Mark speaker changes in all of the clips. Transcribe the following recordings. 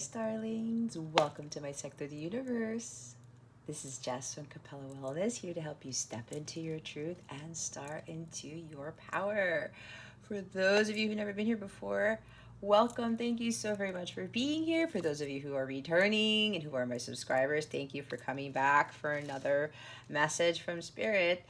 Speaker 1: darlings. Welcome to my sector of the universe. This is Jess from Capella Wellness, here to help you step into your truth and start into your power. For those of you who've never been here before, welcome. Thank you so very much for being here. For those of you who are returning and who are my subscribers, thank you for coming back for another message from Spirit.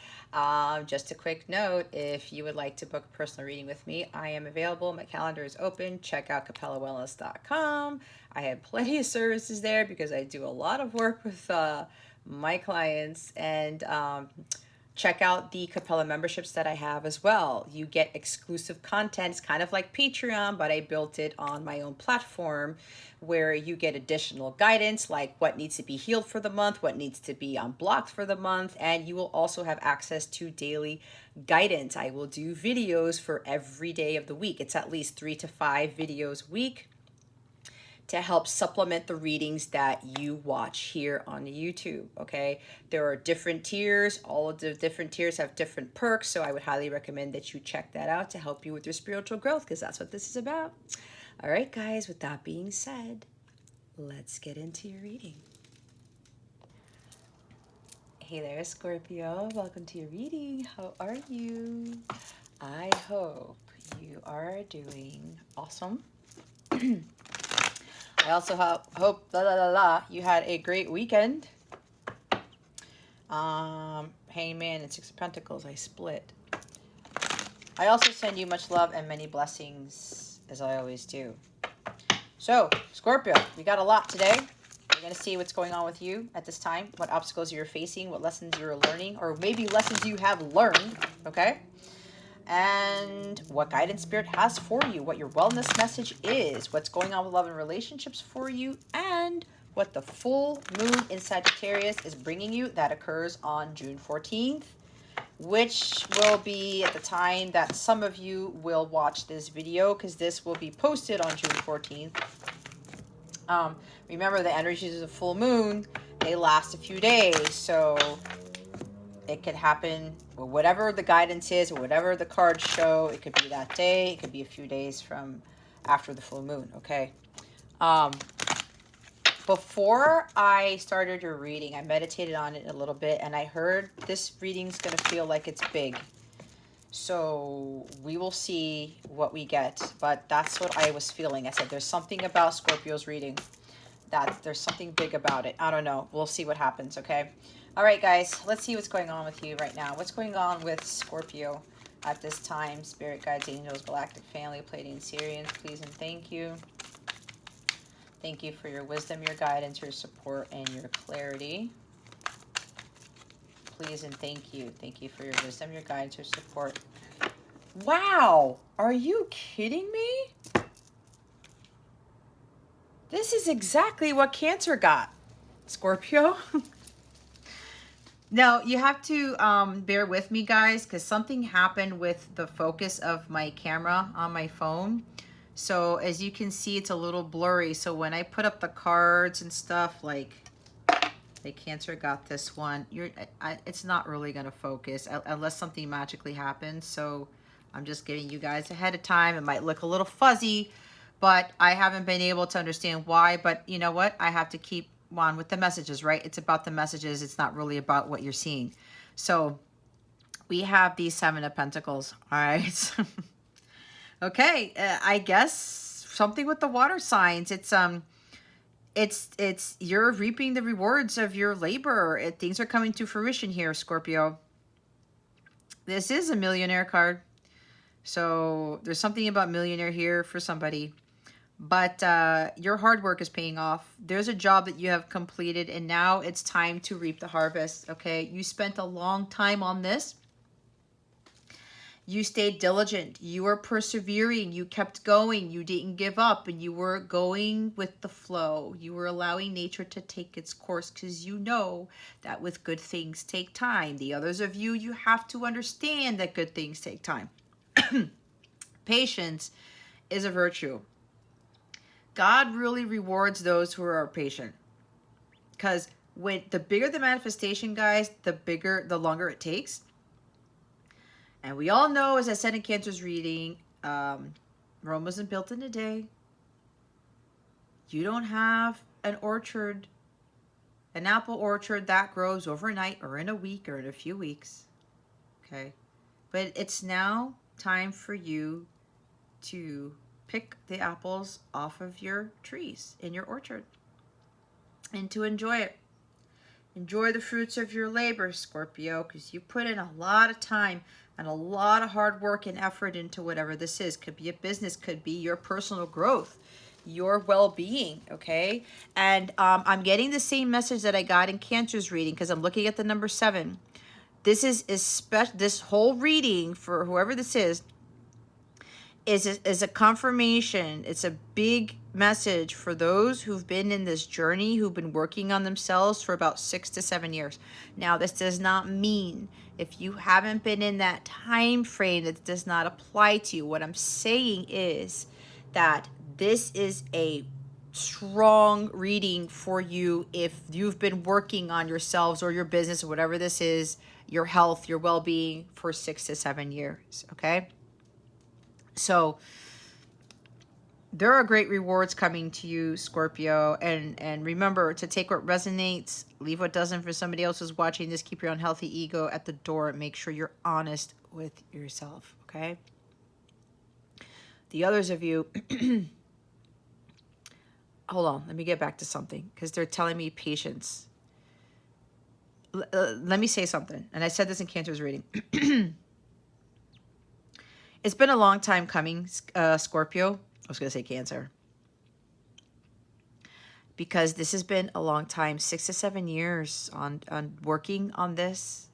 Speaker 1: Just a quick note, if you would like to book a personal reading with me, I am available. My calendar is open. Check out capellawellness.com. I have plenty of services there because I do a lot of work with my clients, and check out the Capella memberships that I have as well. You get exclusive content. It's kind of like Patreon, but I built it on my own platform where you get additional guidance like what needs to be healed for the month, what needs to be unblocked for the month, and you will also have access to daily guidance. I will do videos for every day of the week. It's at least 3 to 5 videos a week to help supplement the readings that you watch here on YouTube, okay? There are different tiers. All of the different tiers have different perks, so I would highly recommend that you check that out to help you with your spiritual growth, because that's what this is about. All right, guys, with that being said, let's get into your reading. Hey there, Scorpio. Welcome to your reading. How are you? I hope you are doing awesome. I also hope you had a great weekend. Hangman and Six of Pentacles, I split. I also send you much love and many blessings, as I always do. So, Scorpio, we got a lot today. We're going to see what's going on with you at this time, what obstacles you're facing, what lessons you're learning, or maybe lessons you have learned, okay? And what guidance Spirit has for you, what your wellness message is, what's going on with love and relationships for you, and what the full moon in Sagittarius is bringing you. That occurs on June 14th, which will be at the time that some of you will watch this video, because this will be posted on June 14th. Remember, the energies of the full moon, they last a few days, so it could happen, or whatever the guidance is, or whatever the cards show. It could be that day. It could be a few days from after the full moon, okay? Before I started your reading, I meditated on it a little bit, and I heard this reading's going to feel like it's big. So we will see what we get, but that's what I was feeling. I said there's something about Scorpio's reading, that there's something big about it. I don't know. We'll see what happens, okay? All right, guys, let's see what's going on with you right now. What's going on with Scorpio at this time? Spirit guides, angels, galactic family, Pleiadian, Sirians, please and thank you. Thank you for your wisdom, your guidance, your support, and your clarity. Please and thank you. Thank you for your wisdom, your guidance, your support. Wow! Are you kidding me? This is exactly what Cancer got, Scorpio. Now, you have to bear with me, guys, because something happened with the focus of my camera on my phone. So, as you can see, it's a little blurry. So, when I put up the cards and stuff, like Cancer got this one, it's not really going to focus unless something magically happens. So, I'm just giving you guys ahead of time. It might look a little fuzzy, but I haven't been able to understand why. But you know what? I have to keep on with the messages, right? It's about the messages. It's not really about what you're seeing. So we have these 7 of Pentacles. All right. Okay. I guess something with the water signs. It's you're reaping the rewards of your labor. Things are coming to fruition here, Scorpio. This is a millionaire card. So there's something about millionaire here for somebody. But your hard work is paying off. There's a job that you have completed, and now it's time to reap the harvest, okay? You spent a long time on this. You stayed diligent. You were persevering. You kept going. You didn't give up, and you were going with the flow. You were allowing nature to take its course, because you know that with good things take time. The others of you, you have to understand that good things take time. Patience is a virtue. God really rewards those who are patient, because when the bigger the manifestation, guys, the longer it takes. And we all know, as I said in Cancer's reading, Rome wasn't built in a day. You don't have an orchard, an apple orchard that grows overnight or in a week or in a few weeks. Okay. But it's now time for you to pick the apples off of your trees in your orchard and to enjoy it. Enjoy the fruits of your labor, Scorpio, because you put in a lot of time and a lot of hard work and effort into whatever this is. Could be a business, could be your personal growth, your well-being, okay? And I'm getting the same message that I got in Cancer's reading because I'm looking at the number 7. This is this whole reading for whoever this is a confirmation. It's a big message for those who've been in this journey, who've been working on themselves for about 6 to 7 years. Now, this does not mean if you haven't been in that time frame, that does not apply to you. What I'm saying is that this is a strong reading for you if you've been working on yourselves or your business or whatever this is, your health, your well-being for 6 to 7 years, okay? So there are great rewards coming to you, Scorpio. And remember to take what resonates, leave what doesn't. For somebody else who's watching this, keep your unhealthy ego at the door and make sure you're honest with yourself, okay? The others of you, hold on, let me get back to something because they're telling me patience. Let me say something. And I said this in Cancer's reading. It's been a long time coming, Scorpio. I was going to say Cancer. Because this has been a long time, 6 to 7 years on working on this,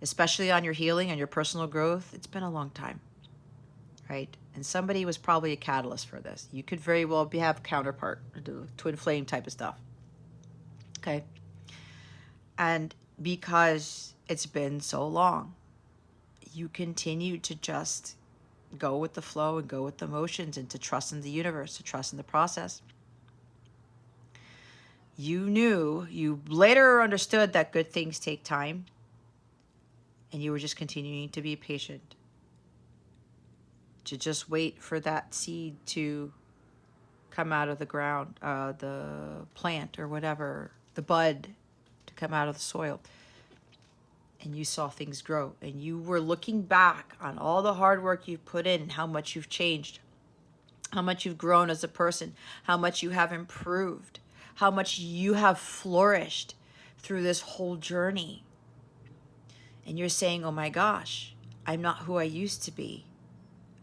Speaker 1: especially on your healing and your personal growth. It's been a long time, right? And somebody was probably a catalyst for this. You could very well have counterpart, twin flame type of stuff. Okay. And because it's been so long, you continue to just go with the flow and go with the motions and to trust in the universe, to trust in the process. You later understood that good things take time, and you were just continuing to be patient, to just wait for that seed to come out of the ground, the plant or whatever, the bud to come out of the soil. And you saw things grow, and you were looking back on all the hard work you've put in and how much you've changed, how much you've grown as a person, how much you have improved, how much you have flourished through this whole journey. And you're saying, oh my gosh, I'm not who I used to be.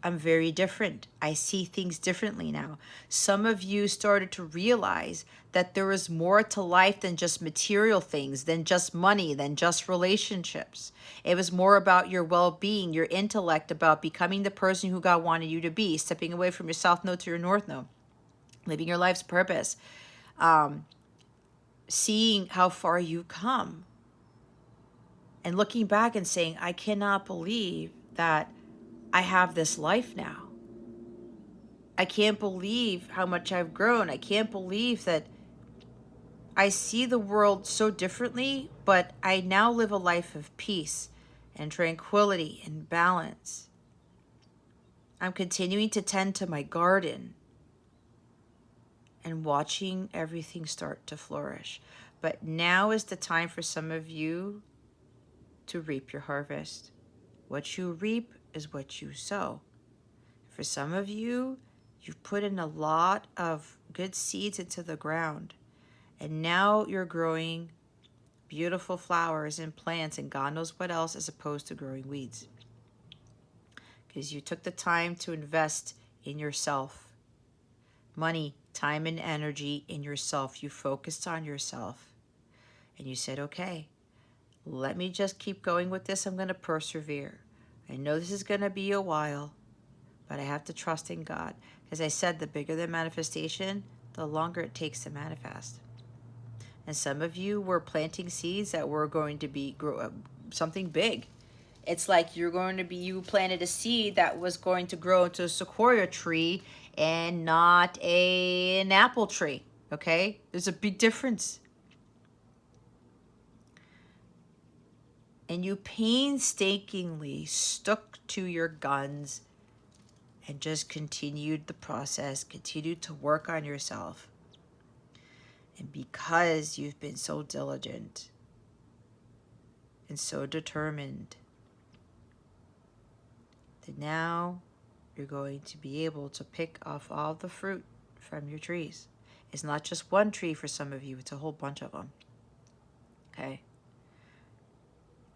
Speaker 1: I'm very different. I see things differently now. Some of you started to realize that there is more to life than just material things, than just money, than just relationships. It was more about your well-being, your intellect, about becoming the person who God wanted you to be, stepping away from your south node to your north node, living your life's purpose, seeing how far you've come, and looking back and saying, I cannot believe that I have this life now. I can't believe how much I've grown. I can't believe that I see the world so differently, but I now live a life of peace and tranquility and balance. I'm continuing to tend to my garden and watching everything start to flourish. But now is the time for some of you to reap your harvest. What you reap is what you sow. For some of you, you've put in a lot of good seeds into the ground, and now you're growing beautiful flowers and plants and God knows what else, as opposed to growing weeds. Because you took the time to invest in yourself. Money, time, and energy in yourself. You focused on yourself. And you said, okay, let me just keep going with this. I'm going to persevere. I know this is going to be a while, but I have to trust in God. As I said, the bigger the manifestation, the longer it takes to manifest. And some of you were planting seeds that were going to be something big. It's like you planted a seed that was going to grow into a sequoia tree and not an apple tree, okay? There's a big difference. And you painstakingly stuck to your guns and just continued the process, continued to work on yourself. And because you've been so diligent and so determined, that now you're going to be able to pick off all the fruit from your trees. It's not just one tree for some of you, it's a whole bunch of them. Okay?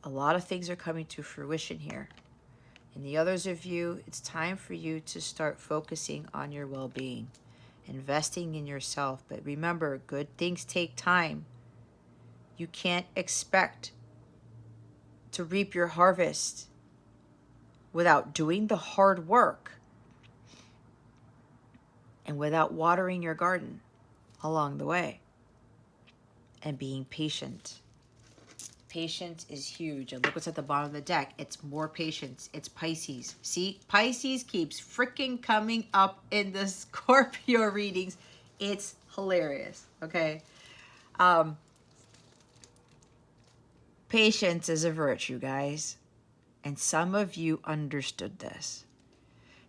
Speaker 1: A lot of things are coming to fruition here. And the others of you, it's time for you to start focusing on your well-being, investing in yourself. But remember, good things take time. You can't expect to reap your harvest without doing the hard work and without watering your garden along the way and being patient. Patience is huge. And look what's at the bottom of the deck. It's more patience. It's Pisces. See, Pisces keeps freaking coming up in the Scorpio readings. It's hilarious. Okay. Patience is a virtue, guys. And some of you understood this.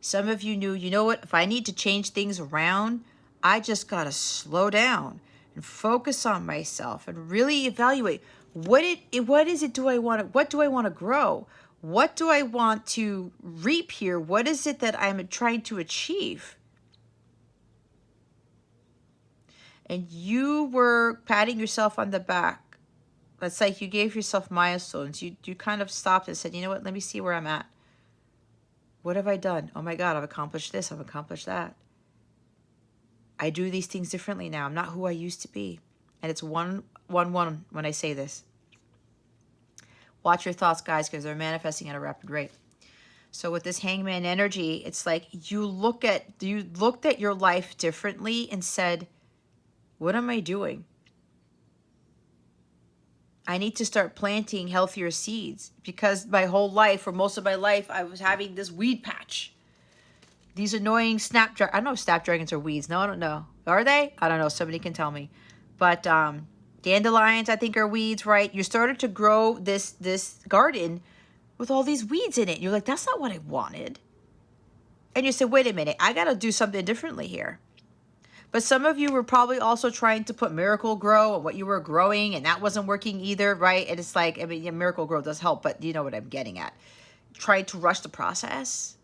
Speaker 1: Some of you knew, you know what? If I need to change things around, I just got to slow down and focus on myself and really evaluate what is it do I want to, what do I want to grow? What do I want to reap here? What is it that I'm trying to achieve? And you were patting yourself on the back. That's like you gave yourself milestones. You kind of stopped and said, you know what? Let me see where I'm at. What have I done? Oh my God, I've accomplished this. I've accomplished that. I do these things differently now. I'm not who I used to be. And it's 1-1-1 when I say this. Watch your thoughts, guys, because they're manifesting at a rapid rate. So with this hangman energy, it's like you looked at your life differently and said, what am I doing? I need to start planting healthier seeds because my whole life, or most of my life, I was having this weed patch. These annoying snapdragons. I don't know if snapdragons are weeds. No, I don't know. Are they? I don't know. Somebody can tell me. But dandelions, I think, are weeds, right? You started to grow this garden with all these weeds in it. You're like, that's not what I wanted. And you said, wait a minute. I got to do something differently here. But some of you were probably also trying to put Miracle-Gro on what you were growing, and that wasn't working either, right? And it's like, I mean, yeah, Miracle-Gro does help, but you know what I'm getting at. Trying to rush the process.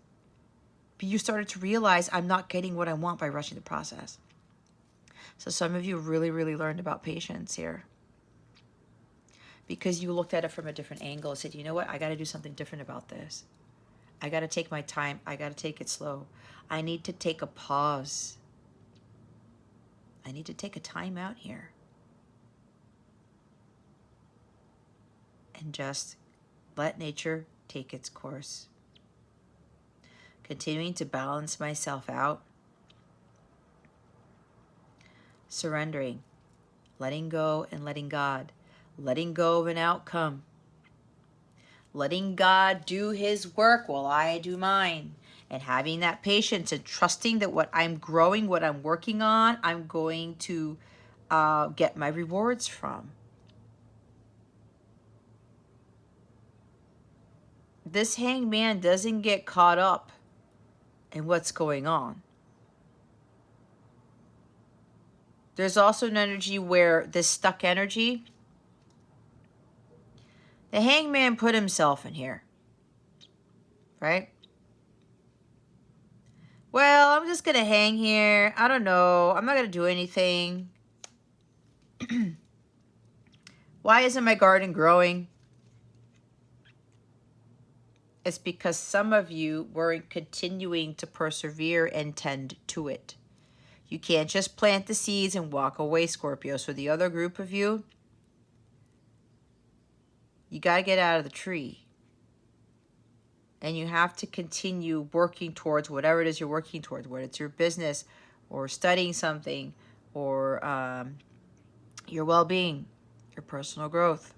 Speaker 1: But you started to realize I'm not getting what I want by rushing the process. So some of you really, really learned about patience here. Because you looked at it from a different angle and said, you know what? I got to do something different about this. I got to take my time. I got to take it slow. I need to take a pause. I need to take a time out here. And just let nature take its course. Continuing to balance myself out. Surrendering. Letting go and letting God. Letting go of an outcome. Letting God do his work while I do mine. And having that patience and trusting that what I'm growing, what I'm working on, I'm going to get my rewards from. This hangman doesn't get caught up in what's going on. There's also an energy where this stuck energy, the hangman put himself in here, right? Well, I'm just going to hang here. I don't know. I'm not going to do anything. Why isn't my garden growing? It's because some of you weren't continuing to persevere and tend to it. You can't just plant the seeds and walk away, Scorpio. So the other group of you, you got to get out of the tree. And you have to continue working towards whatever it is you're working towards, whether it's your business or studying something or your well-being, your personal growth.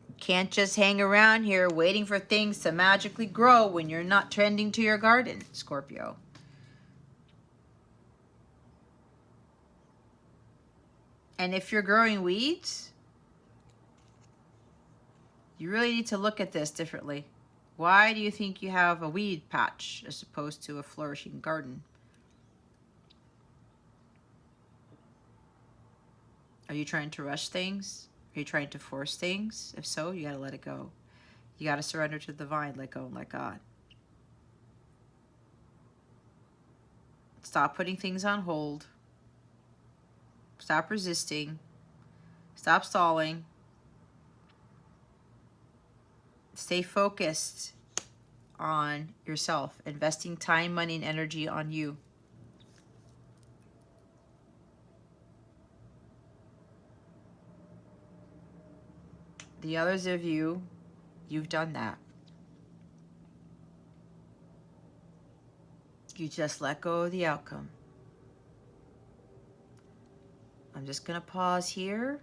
Speaker 1: You can't just hang around here waiting for things to magically grow when you're not tending to your garden, Scorpio. And if you're growing weeds, You really need to look at this differently. Why do you think you have a weed patch as opposed to a flourishing garden? Are you trying to rush things? Are you trying to force things? If so, you gotta let it go. You gotta surrender to the divine, let go and let God. Stop putting things on hold. Stop resisting. Stop stalling. Stay focused on yourself, investing time, money, and energy on you. The others of you, you've done that. You just let go of the outcome. I'm just going to pause here.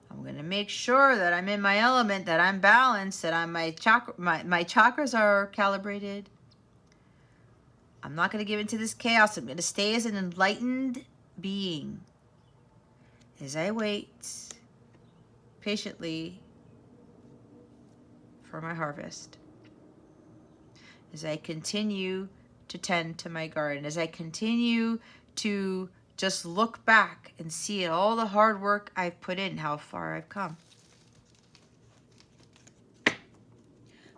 Speaker 1: I'm going to make sure that I'm in my element, that I'm balanced, that I'm my chakras are calibrated. I'm not going to give into this chaos. I'm going to stay as an enlightened being as I wait patiently for my harvest. As I continue to tend to my garden, as I continue to just look back and see all the hard work I've put in, how far I've come.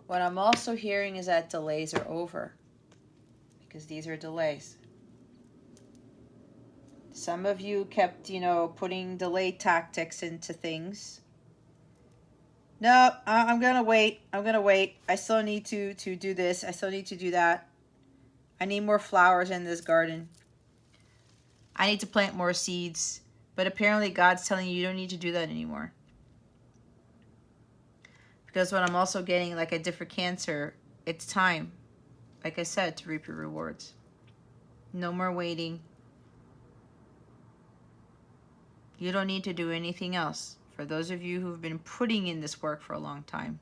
Speaker 1: What I'm also hearing is that delays are over, because these are delays. Some of you kept, putting delay tactics into things. No, I'm going to wait. I'm going to wait. I still need to do this. I still need to do that. I need more flowers in this garden. I need to plant more seeds. But apparently God's telling you don't need to do that anymore. Because what I'm also getting, like a different Cancer, it's time, like I said, to reap your rewards. No more waiting. You don't need to do anything else. For those of you who've been putting in this work for a long time.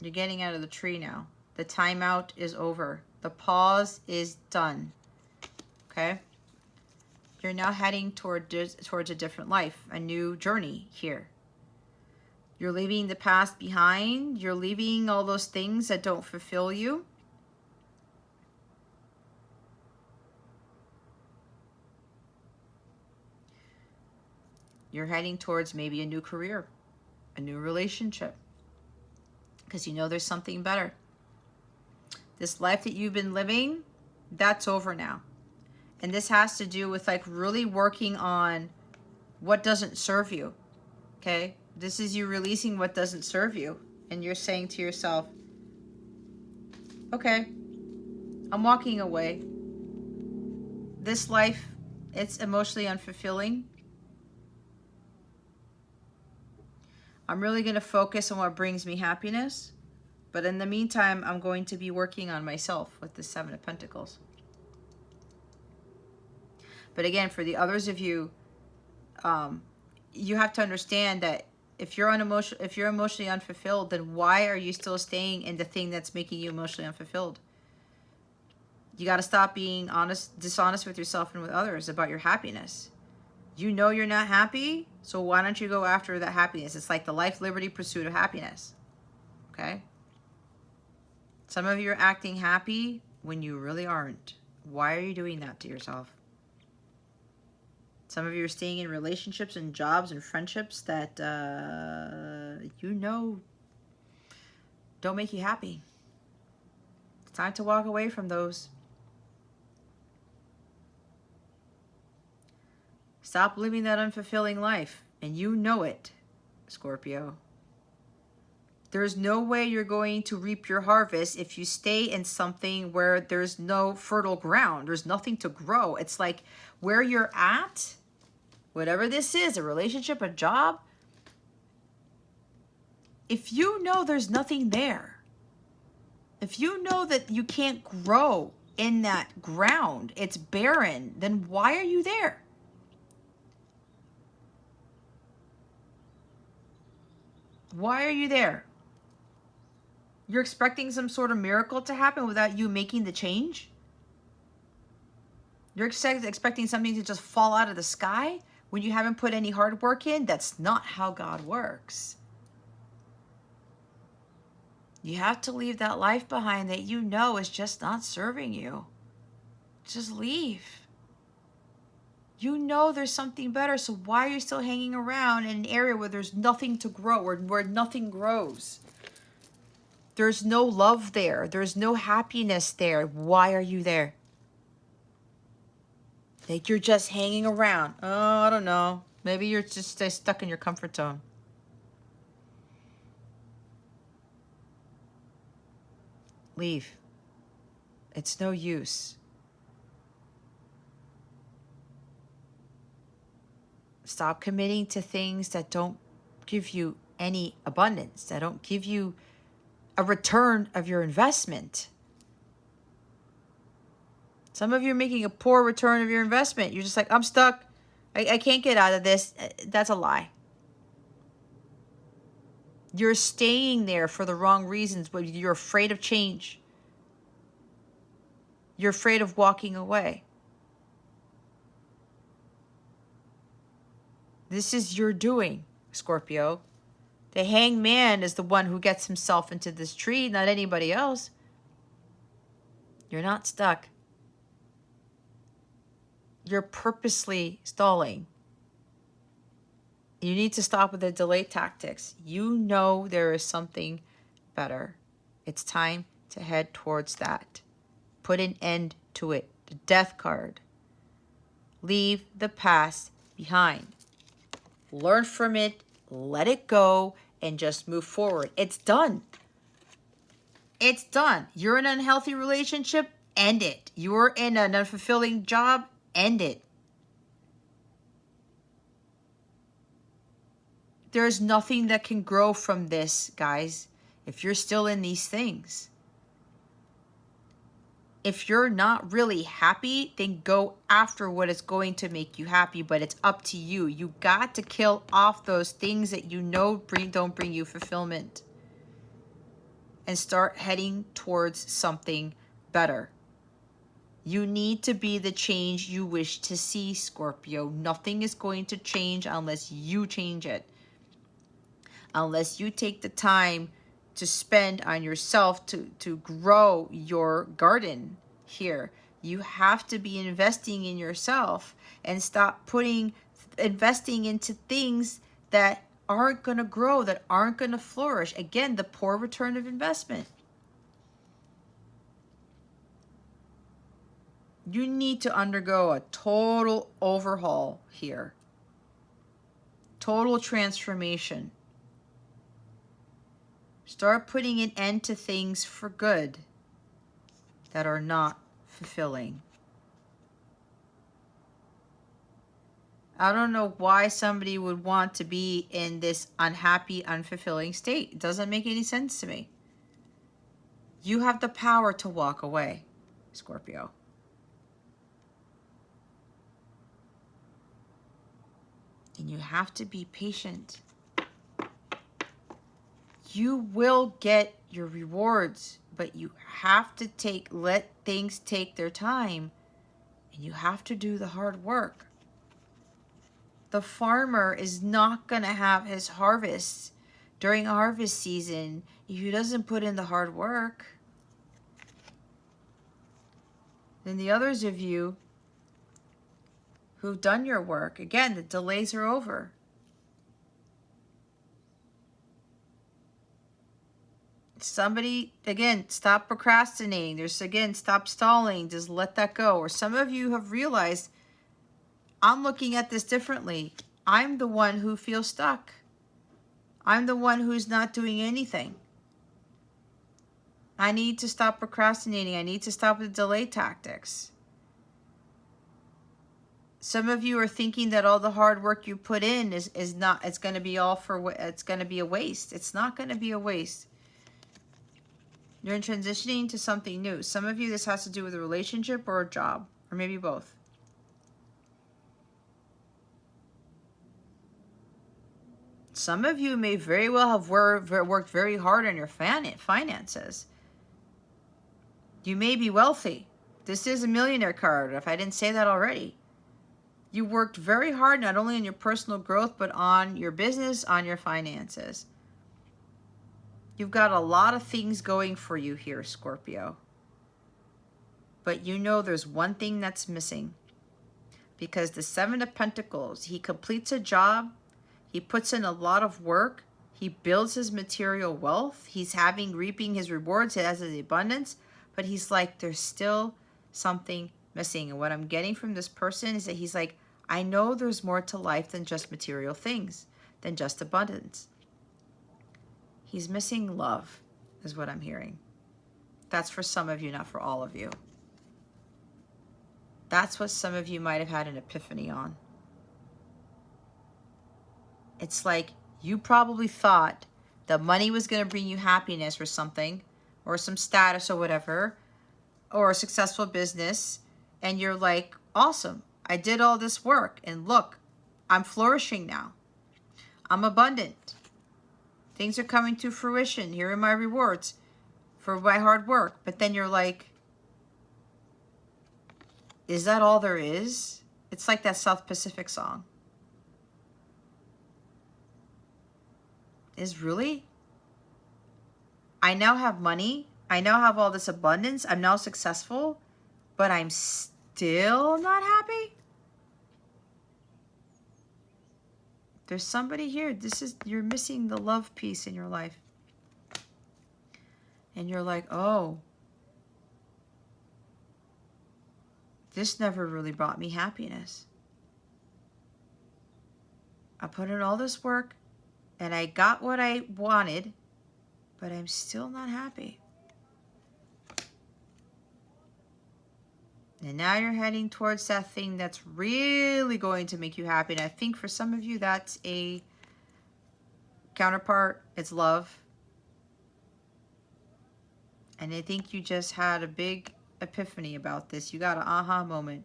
Speaker 1: You're getting out of the tree now. The timeout is over. The pause is done. Okay? You're now heading towards a different life, a new journey here. You're leaving the past behind. You're leaving all those things that don't fulfill you. You're heading towards maybe a new career, a new relationship, because you know there's something better. This life that you've been living, that's over now. And this has to do with like really working on what doesn't serve you, okay? This is you releasing what doesn't serve you. And you're saying to yourself, okay, I'm walking away. This life, it's emotionally unfulfilling. I'm really going to focus on what brings me happiness. But in the meantime, I'm going to be working on myself with the Seven of Pentacles. But again, for the others of you, you have to understand that if you're emotionally unfulfilled, then why are you still staying in the thing that's making you emotionally unfulfilled? You got to stop being dishonest with yourself and with others about your happiness. You know you're not happy, so why don't you go after that happiness? It's like the life, liberty, pursuit of happiness. Okay? Some of you are acting happy when you really aren't. Why are you doing that to yourself? Some of you are staying in relationships and jobs and friendships that don't make you happy. It's time to walk away from those. Stop living that unfulfilling life, and you know it, Scorpio. There's no way you're going to reap your harvest if you stay in something where there's no fertile ground. There's nothing to grow. It's like where you're at, whatever this is, a relationship, a job, if you know there's nothing there, if you know that you can't grow in that ground, it's barren, then why are you there? Why are you there? You're expecting some sort of miracle to happen without you making the change? You're expecting something to just fall out of the sky when you haven't put any hard work in, that's not how God works. You have to leave that life behind that you know is just not serving you. Just leave. You know there's something better, so why are you still hanging around in an area where there's nothing to grow, where nothing grows? There's no love there. There's no happiness there. Why are you there? Like you're just hanging around. Oh, I don't know. Maybe you're just stuck in your comfort zone. Leave. It's no use. Stop committing to things that don't give you any abundance, that don't give you a return of your investment. Some of you are making a poor return of your investment. You're just like, I'm stuck. I can't get out of this. That's a lie. You're staying there for the wrong reasons, but you're afraid of change. You're afraid of walking away. This is your doing, Scorpio. The hanged man is the one who gets himself into this tree, not anybody else. You're not stuck. You're purposely stalling. You need to stop with the delay tactics. You know there is something better. It's time to head towards that. Put an end to it. The death card. Leave the past behind. Learn from it, let it go, and just move forward. It's done. It's done. You're in an unhealthy relationship, end it. You're in an unfulfilling job, end it. There's nothing that can grow from this, guys, if you're still in these things. If you're not really happy, then go after what is going to make you happy, but it's up to you. You got to kill off those things that you know don't bring you fulfillment and start heading towards something better. You need to be the change you wish to see, Scorpio. Nothing is going to change unless you change it. Unless you take the time to spend on yourself to grow your garden here. You have to be investing in yourself and stop investing into things that aren't going to grow, that aren't going to flourish. Again, the poor return of investment. You need to undergo a total overhaul here. Total transformation. Start putting an end to things for good that are not fulfilling. I don't know why somebody would want to be in this unhappy, unfulfilling state. It doesn't make any sense to me. You have the power to walk away, Scorpio. And you have to be patient. You will get your rewards, but you have to let things take their time, and you have to do the hard work. The farmer is not going to have his harvest during harvest season if he doesn't put in the hard work. Then the others of you who've done your work, again, the delays are over. Somebody, again, stop procrastinating. Stop stalling. Just let that go. Or some of you have realized, I'm looking at this differently. I'm the one who feels stuck. I'm the one who's not doing anything. I need to stop procrastinating. I need to stop the delay tactics. Some of you are thinking that all the hard work you put in it's going to be it's going to be a waste. It's not going to be a waste. You're transitioning to something new. Some of you, this has to do with a relationship or a job, or maybe both. Some of you may very well have worked very hard on your finances. You may be wealthy. This is a millionaire card, if I didn't say that already. You worked very hard, not only on your personal growth, but on your business, on your finances. You've got a lot of things going for you here, Scorpio. But you know there's one thing that's missing. Because the Seven of Pentacles, he completes a job, he puts in a lot of work, he builds his material wealth, he's reaping his rewards, he has his abundance, but he's like, there's still something missing. And what I'm getting from this person is that he's like, I know there's more to life than just material things, than just abundance. He's missing love, is what I'm hearing. That's for some of you, not for all of you. That's what some of you might have had an epiphany on. It's like you probably thought that money was going to bring you happiness or something, or some status or whatever, or a successful business. And you're like, awesome, I did all this work. And look, I'm flourishing now. I'm abundant. Things are coming to fruition. Here are my rewards for my hard work. But then you're like, is that all there is? It's like that South Pacific song. Is really? I now have money. I now have all this abundance. I'm now successful, but I'm still not happy? There's somebody here. You're missing the love piece in your life. And you're like, oh, this never really brought me happiness. I put in all this work and I got what I wanted, but I'm still not happy. And now you're heading towards that thing that's really going to make you happy. And I think for some of you, that's a counterpart. It's love. And I think you just had a big epiphany about this. You got an aha moment.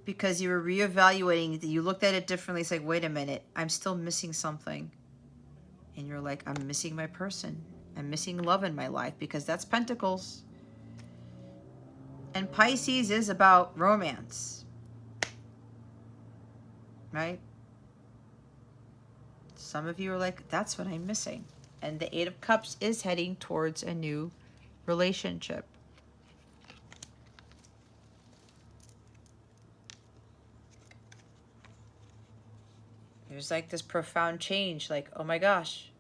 Speaker 1: Because you were reevaluating. You looked at it differently. It's like, wait a minute. I'm still missing something. And you're like, I'm missing my person. I'm missing love in my life. Because that's Pentacles. And Pisces is about romance. Right? Some of you are like, that's what I'm missing. And the Eight of Cups is heading towards a new relationship. There's like this profound change. Like, oh my gosh.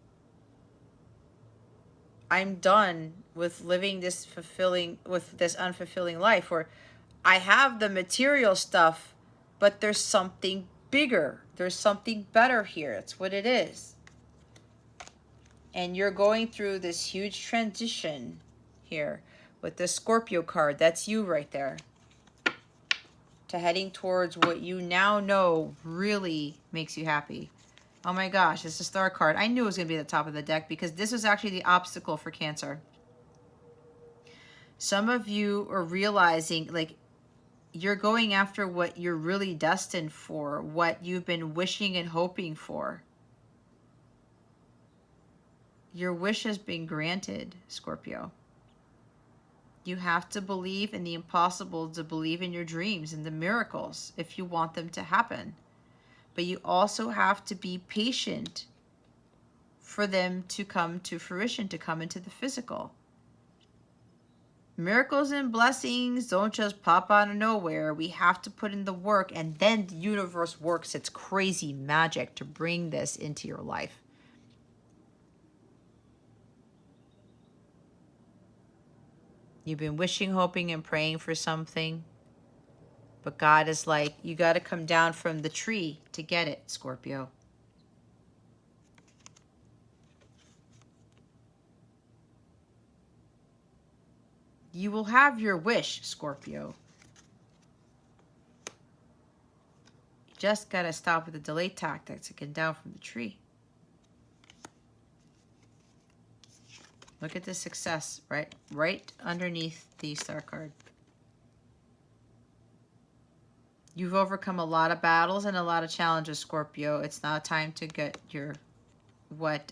Speaker 1: I'm done with living this unfulfilling life where I have the material stuff, but there's something bigger. There's something better here. It's what it is. And you're going through this huge transition here with the Scorpio card. That's you right there. To heading towards what you now know really makes you happy. Oh my gosh, it's a star card. I knew it was going to be at the top of the deck because this was actually the obstacle for Cancer. Some of you are realizing, like, you're going after what you're really destined for, what you've been wishing and hoping for. Your wish has been granted, Scorpio. You have to believe in the impossible to believe in your dreams and the miracles if you want them to happen. But you also have to be patient for them to come to fruition, to come into the physical. Miracles and blessings don't just pop out of nowhere. We have to put in the work, and then the universe works its crazy magic to bring this into your life. You've been wishing, hoping, and praying for something. But God is like, you got to come down from the tree to get it, Scorpio. You will have your wish, Scorpio. You just got to stop with the delay tactics and get down from the tree. Look at the success right underneath the star card. You've overcome a lot of battles and a lot of challenges, Scorpio. It's now time to get what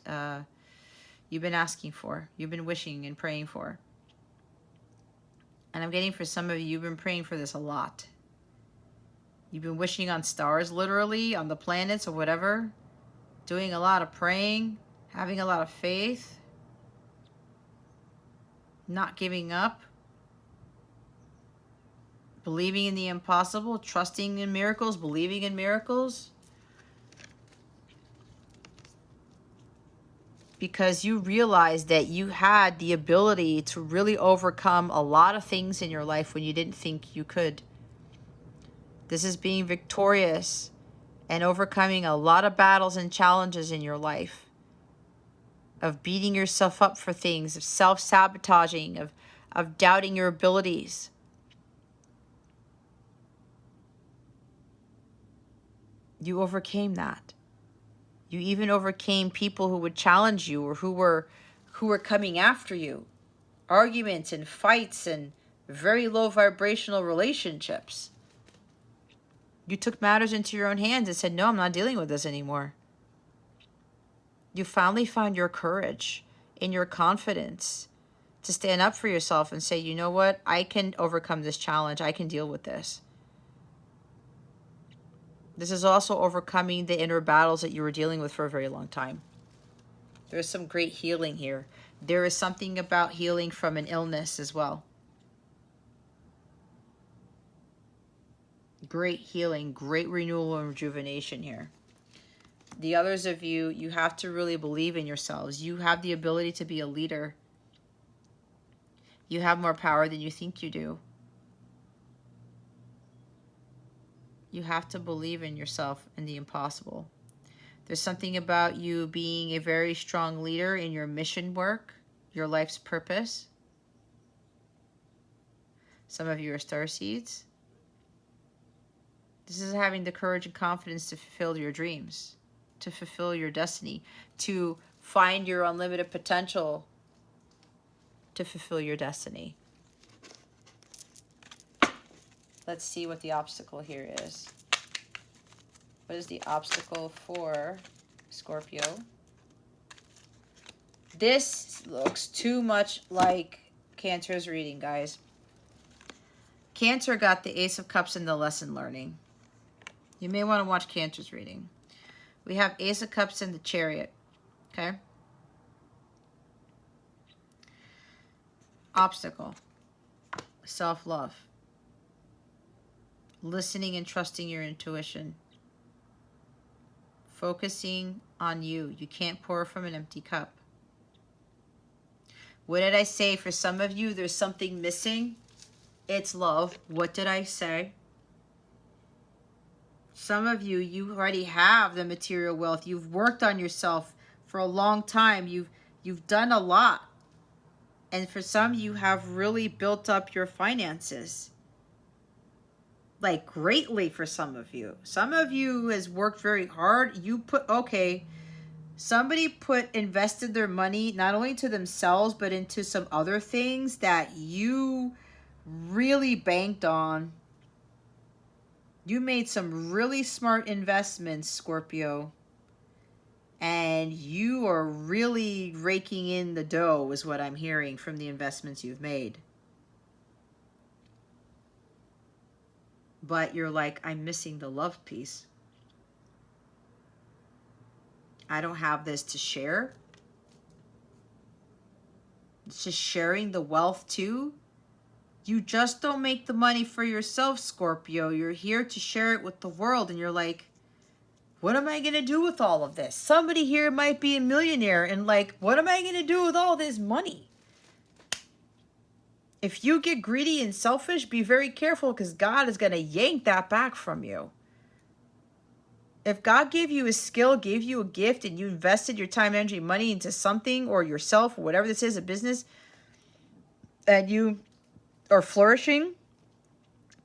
Speaker 1: you've been asking for, you've been wishing and praying for. And I'm getting for some of you, you've been praying for this a lot. You've been wishing on stars, literally, on the planets or whatever. Doing a lot of praying, having a lot of faith, not giving up, believing in the impossible, trusting in miracles, believing in miracles. Because you realized that you had the ability to really overcome a lot of things in your life when you didn't think you could. This is being victorious and overcoming a lot of battles and challenges in your life, of beating yourself up for things, of self-sabotaging, of doubting your abilities. You overcame that. You even overcame people who would challenge you or who were coming after you. Arguments and fights and very low vibrational relationships. You took matters into your own hands and said, no, I'm not dealing with this anymore. You finally found your courage and your confidence to stand up for yourself and say, you know what? I can overcome this challenge. I can deal with this. This is also overcoming the inner battles that you were dealing with for a very long time. There's some great healing here. There is something about healing from an illness as well. Great healing, great renewal and rejuvenation here. The others of you, you have to really believe in yourselves. You have the ability to be a leader. You have more power than you think you do. You have to believe in yourself and the impossible. There's something about you being a very strong leader in your mission work, your life's purpose. Some of you are starseeds. This is having the courage and confidence to fulfill your dreams, to fulfill your destiny, to find your unlimited potential, to fulfill your destiny. Let's see what the obstacle here is. What is the obstacle for Scorpio? This looks too much like Cancer's reading, guys. Cancer got the Ace of Cups in the lesson learning. You may want to watch Cancer's reading. We have Ace of Cups in the Chariot. Okay? Obstacle. Self-love. Listening and trusting your intuition. Focusing on you. You can't pour from an empty cup. What did I say? For some of you, there's something missing. It's love. What did I say? Some of you, you already have the material wealth. You've worked on yourself for a long time. You've done a lot. And for some, you have really built up your finances. Like greatly for some of you. Some of you has worked very hard. You put, okay, somebody invested their money not only to themselves, but into some other things that you really banked on. You made some really smart investments, Scorpio. And you are really raking in the dough is what I'm hearing from the investments you've made. But you're like, I'm missing the love piece. I don't have this to share. It's just sharing the wealth too. You just don't make the money for yourself, Scorpio. You're here to share it with the world. And you're like, what am I going to do with all of this? Somebody here might be a millionaire. And like, what am I going to do with all this money? If you get greedy and selfish, be very careful because God is going to yank that back from you. If God gave you a skill, gave you a gift, and you invested your time, energy, money into something or yourself or whatever this is, a business, and you are flourishing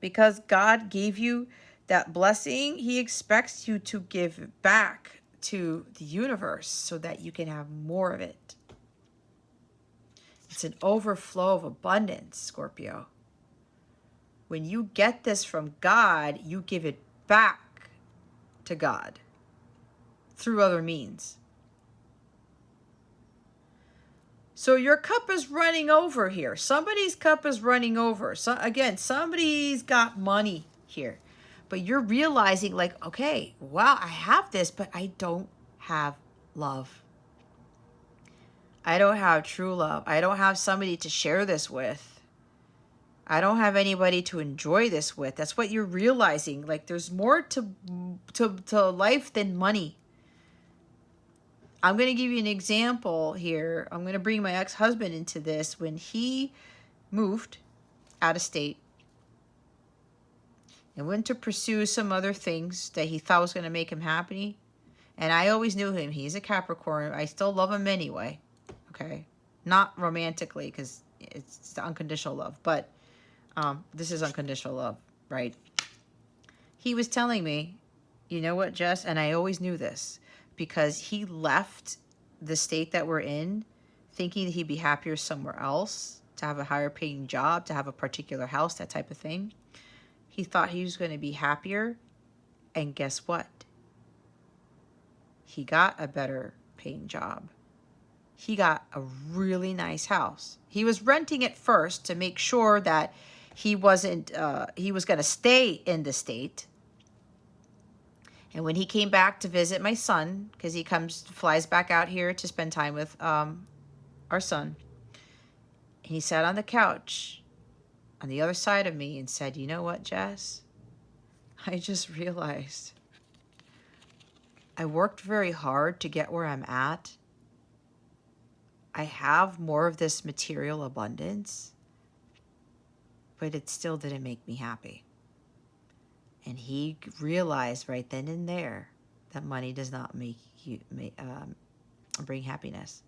Speaker 1: because God gave you that blessing, He expects you to give back to the universe so that you can have more of it. It's an overflow of abundance, Scorpio. When you get this from God, you give it back to God through other means. So your cup is running over here. Somebody's cup is running over. So again, somebody's got money here. But you're realizing like, okay, wow, I have this, but I don't have love. I don't have true love. I don't have somebody to share this with. I don't have anybody to enjoy this with. That's what you're realizing. Like there's more to life than money. I'm going to give you an example here. I'm going to bring my ex-husband into this. When he moved out of state and went to pursue some other things that he thought was going to make him happy. And I always knew him. He's a Capricorn. I still love him anyway. Okay. Not romantically, because it's unconditional love. But this is unconditional love, right? He was telling me, you know what, Jess? And I always knew this, because he left the state that we're in thinking that he'd be happier somewhere else, to have a higher paying job, to have a particular house, that type of thing. He thought he was going to be happier. And guess what? He got a better paying job. He got a really nice house. He was renting it first to make sure that he wasn't, he was going to stay in the state. And when he came back to visit my son, because he flies back out here to spend time with our son, he sat on the couch on the other side of me and said, you know what, Jess? I just realized I worked very hard to get where I'm at. I have more of this material abundance, but it still didn't make me happy. And he realized right then and there that money does not bring happiness.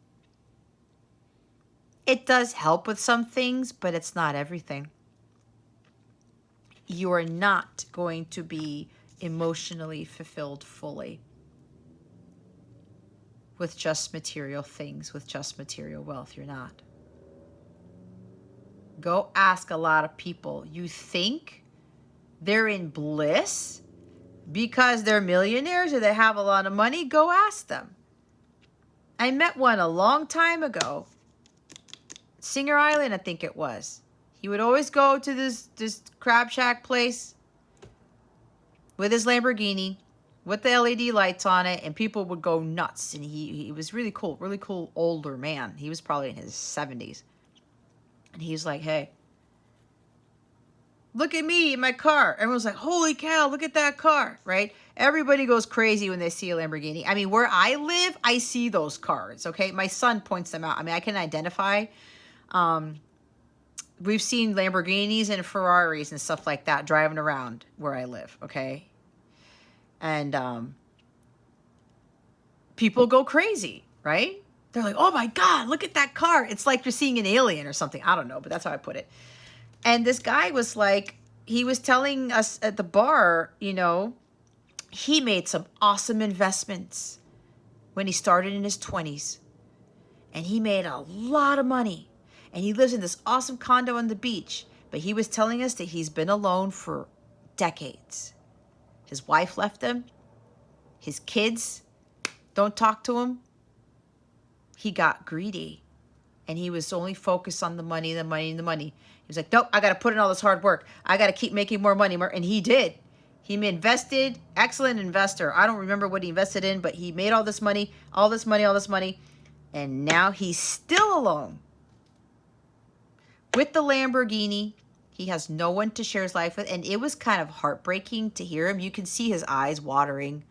Speaker 1: It does help with some things, but it's not everything. You are not going to be emotionally fulfilled fully with just material things, with just material wealth. You're not. Go ask a lot of people. You think they're in bliss because they're millionaires or they have a lot of money? Go ask them. I met one a long time ago. Singer Island, I think it was. He would always go to this crab shack place with his Lamborghini, with the LED lights on it, and people would go nuts. And he was really cool older man. He was probably in his 70s. And he was like, hey, look at me in my car. Everyone's like, holy cow, look at that car, right? Everybody goes crazy when they see a Lamborghini. I mean, where I live, I see those cars, okay? My son points them out. I mean, I can identify. We've seen Lamborghinis and Ferraris and stuff like that driving around where I live, okay? And people go crazy, right? They're like, oh my God, look at that car. It's like you're seeing an alien or something. I don't know, but that's how I put it. And this guy was like, he was telling us at the bar, you know, he made some awesome investments when he started in his 20s. And he made a lot of money. And he lives in this awesome condo on the beach. But he was telling us that he's been alone for decades. His wife left him. His kids don't talk to him. He got greedy. And he was only focused on the money, the money, and the money. He was like, nope, I got to put in all this hard work. I got to keep making more money. And he did. He invested, excellent investor. I don't remember what he invested in, but he made all this money, all this money, all this money. And now he's still alone. With the Lamborghini, he has no one to share his life with. And it was kind of heartbreaking to hear him. You can see his eyes watering.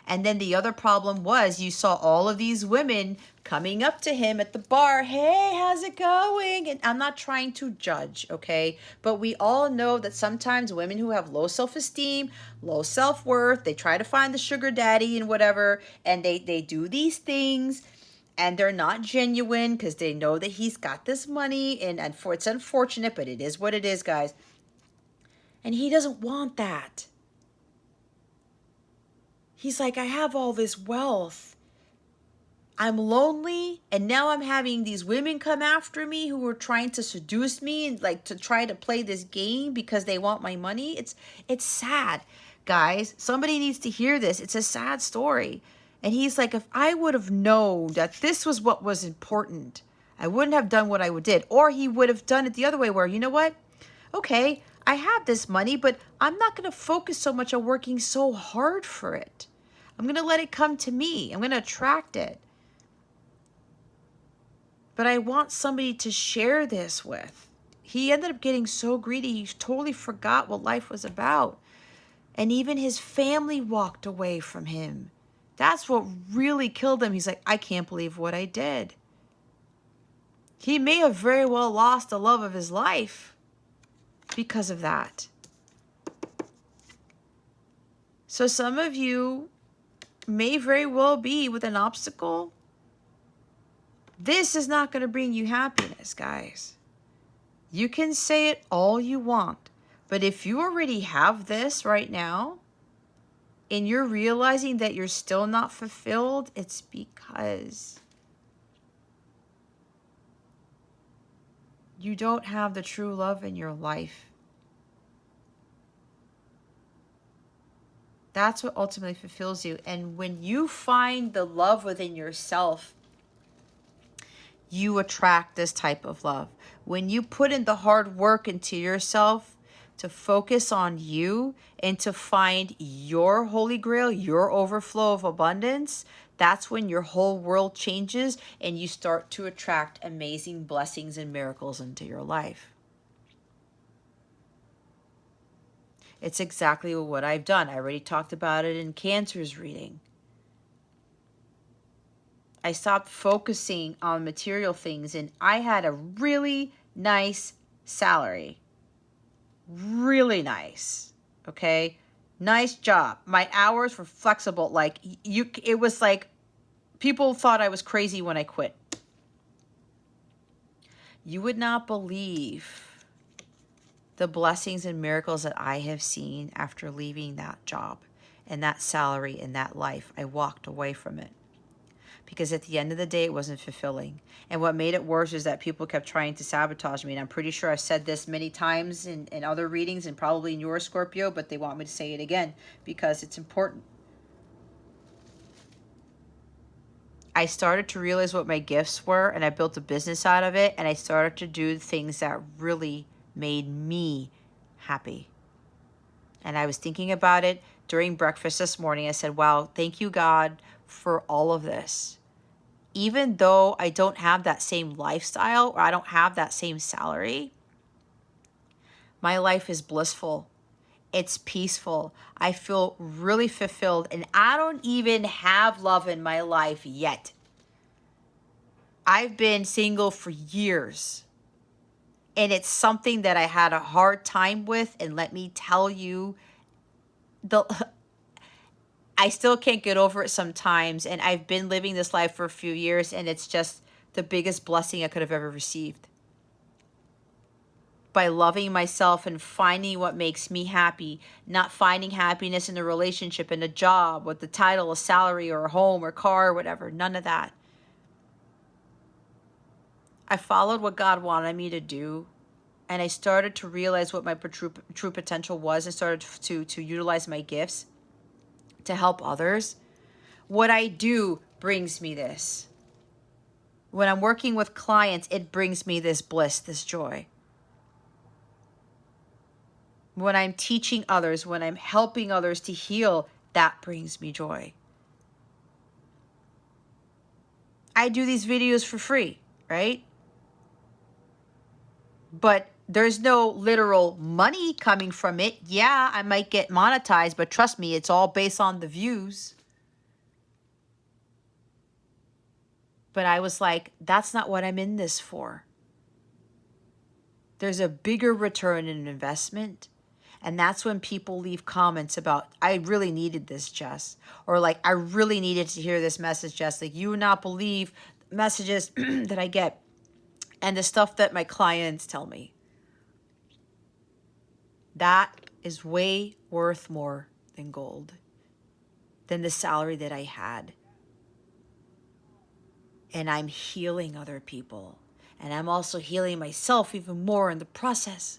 Speaker 1: And then the other problem was you saw all of these women coming up to him at the bar. Hey, how's it going? And I'm not trying to judge, okay? But we all know that sometimes women who have low self-esteem, low self-worth, they try to find the sugar daddy and whatever. And they do these things. And they're not genuine because they know that he's got this money. And it's unfortunate, but it is what it is, guys. And he doesn't want that. He's like, I have all this wealth. I'm lonely. And now I'm having these women come after me who are trying to seduce me and like to try to play this game because they want my money. It's sad, guys. Somebody needs to hear this. It's a sad story. And he's like, if I would have known that this was what was important, I wouldn't have done what I did. Or he would have done it the other way where, you know what? Okay, I have this money, but I'm not going to focus so much on working so hard for it. I'm going to let it come to me. I'm going to attract it. But I want somebody to share this with. He ended up getting so greedy, he totally forgot what life was about. And even his family walked away from him. That's what really killed him. He's like, I can't believe what I did. He may have very well lost the love of his life because of that. So some of you may very well be with an obstacle. This is not going to bring you happiness, guys. You can say it all you want, but if you already have this right now, and you're realizing that you're still not fulfilled, it's because you don't have the true love in your life. That's what ultimately fulfills you. And when you find the love within yourself, you attract this type of love. When you put in the hard work into yourself to focus on you and to find your holy grail, your overflow of abundance, that's when your whole world changes and you start to attract amazing blessings and miracles into your life. It's exactly what I've done. I already talked about it in Cancer's reading. I stopped focusing on material things, and I had a really nice salary. Really nice. Okay? Nice job. My hours were flexible. Like, it was like people thought I was crazy when I quit. You would not believe the blessings and miracles that I have seen after leaving that job and that salary and that life. I walked away from it. Because at the end of the day, it wasn't fulfilling. And what made it worse is that people kept trying to sabotage me. And I'm pretty sure I've said this many times in other readings and probably in your Scorpio, but they want me to say it again because it's important. I started to realize what my gifts were, and I built a business out of it, and I started to do things that really made me happy. And I was thinking about it during breakfast this morning. I said, wow, thank you, God, for all of this. Even though I don't have that same lifestyle or I don't have that same salary, my life is blissful. It's peaceful. I feel really fulfilled, and I don't even have love in my life yet. I've been single for years, and it's something that I had a hard time with, and let me tell you, I still can't get over it sometimes, and I've been living this life for a few years, and it's just the biggest blessing I could have ever received. By loving myself and finding what makes me happy, not finding happiness in a relationship, in a job, with the title, a salary, or a home, or car, or whatever. None of that. I followed what God wanted me to do, and I started to realize what my true potential was. I started to utilize my gifts to help others. What I do brings me this. When I'm working with clients, it brings me this bliss, this joy. When I'm teaching others, when I'm helping others to heal, that brings me joy. I do these videos for free, right? But there's no literal money coming from it. Yeah, I might get monetized, but trust me, it's all based on the views. But I was like, that's not what I'm in this for. There's a bigger return in investment. And that's when people leave comments about, I really needed this, Jess. Or like, I really needed to hear this message, Jess. Like, you would not believe messages that I get and the stuff that my clients tell me. That is way worth more than gold, than the salary that I had. And I'm healing other people. And I'm also healing myself even more in the process,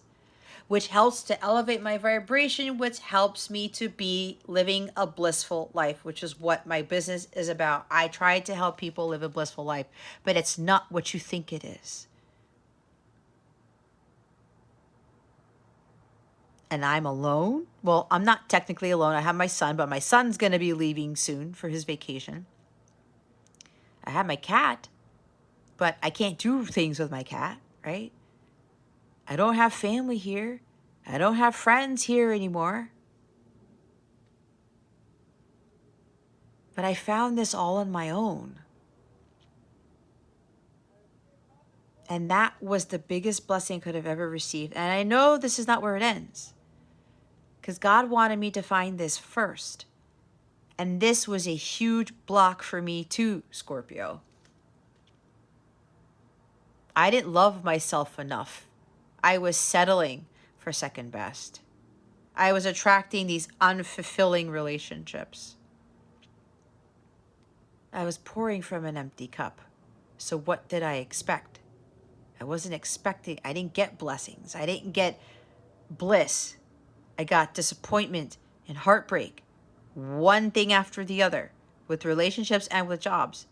Speaker 1: which helps to elevate my vibration, which helps me to be living a blissful life, which is what my business is about. I try to help people live a blissful life, but it's not what you think it is. and I'm alone. Well, I'm not technically alone. I have my son, but my son's going to be leaving soon for his vacation. I have my cat, but I can't do things with my cat, right? I don't have family here. I don't have friends here anymore. But I found this all on my own. And that was the biggest blessing I could have ever received. And I know this is not where it ends, because God wanted me to find this first. And this was a huge block for me too, Scorpio. I didn't love myself enough. I was settling for second best. I was attracting these unfulfilling relationships. I was pouring from an empty cup. So what did I expect? I wasn't expecting, I didn't get blessings. I didn't get bliss. I got disappointment and heartbreak, one thing after the other, with relationships and with jobs,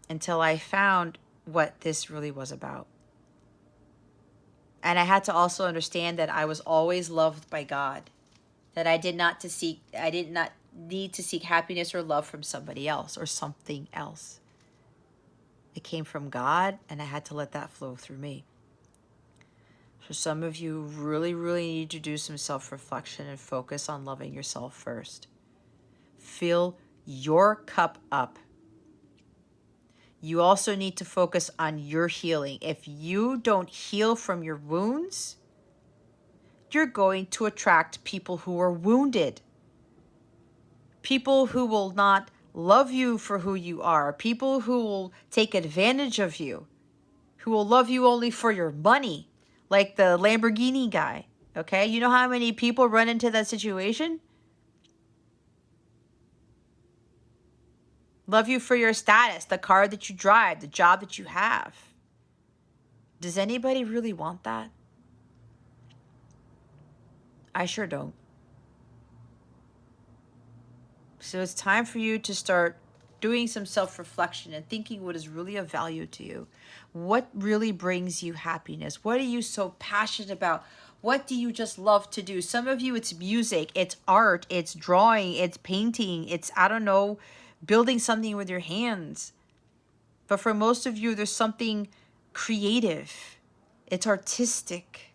Speaker 1: until I found what this really was about. And I had to also understand that I was always loved by God, that I did not need to seek happiness or love from somebody else or something else. It came from God, and I had to let that flow through me. So some of you really, really need to do some self-reflection and focus on loving yourself first. Fill your cup up. You also need to focus on your healing. If you don't heal from your wounds, you're going to attract people who are wounded. People who will not love you for who you are. People who will take advantage of you. Who will love you only for your money. Like the Lamborghini guy. Okay? You know how many people run into that situation? Love you for your status, the car that you drive, the job that you have. Does anybody really want that? I sure don't. So it's time for you to start doing some self-reflection and thinking what is really of value to you. What really brings you happiness? What are you so passionate about? What do you just love to do? Some of you, it's music, it's art, it's drawing, it's painting, it's, I don't know, building something with your hands. But for most of you, there's something creative. It's artistic.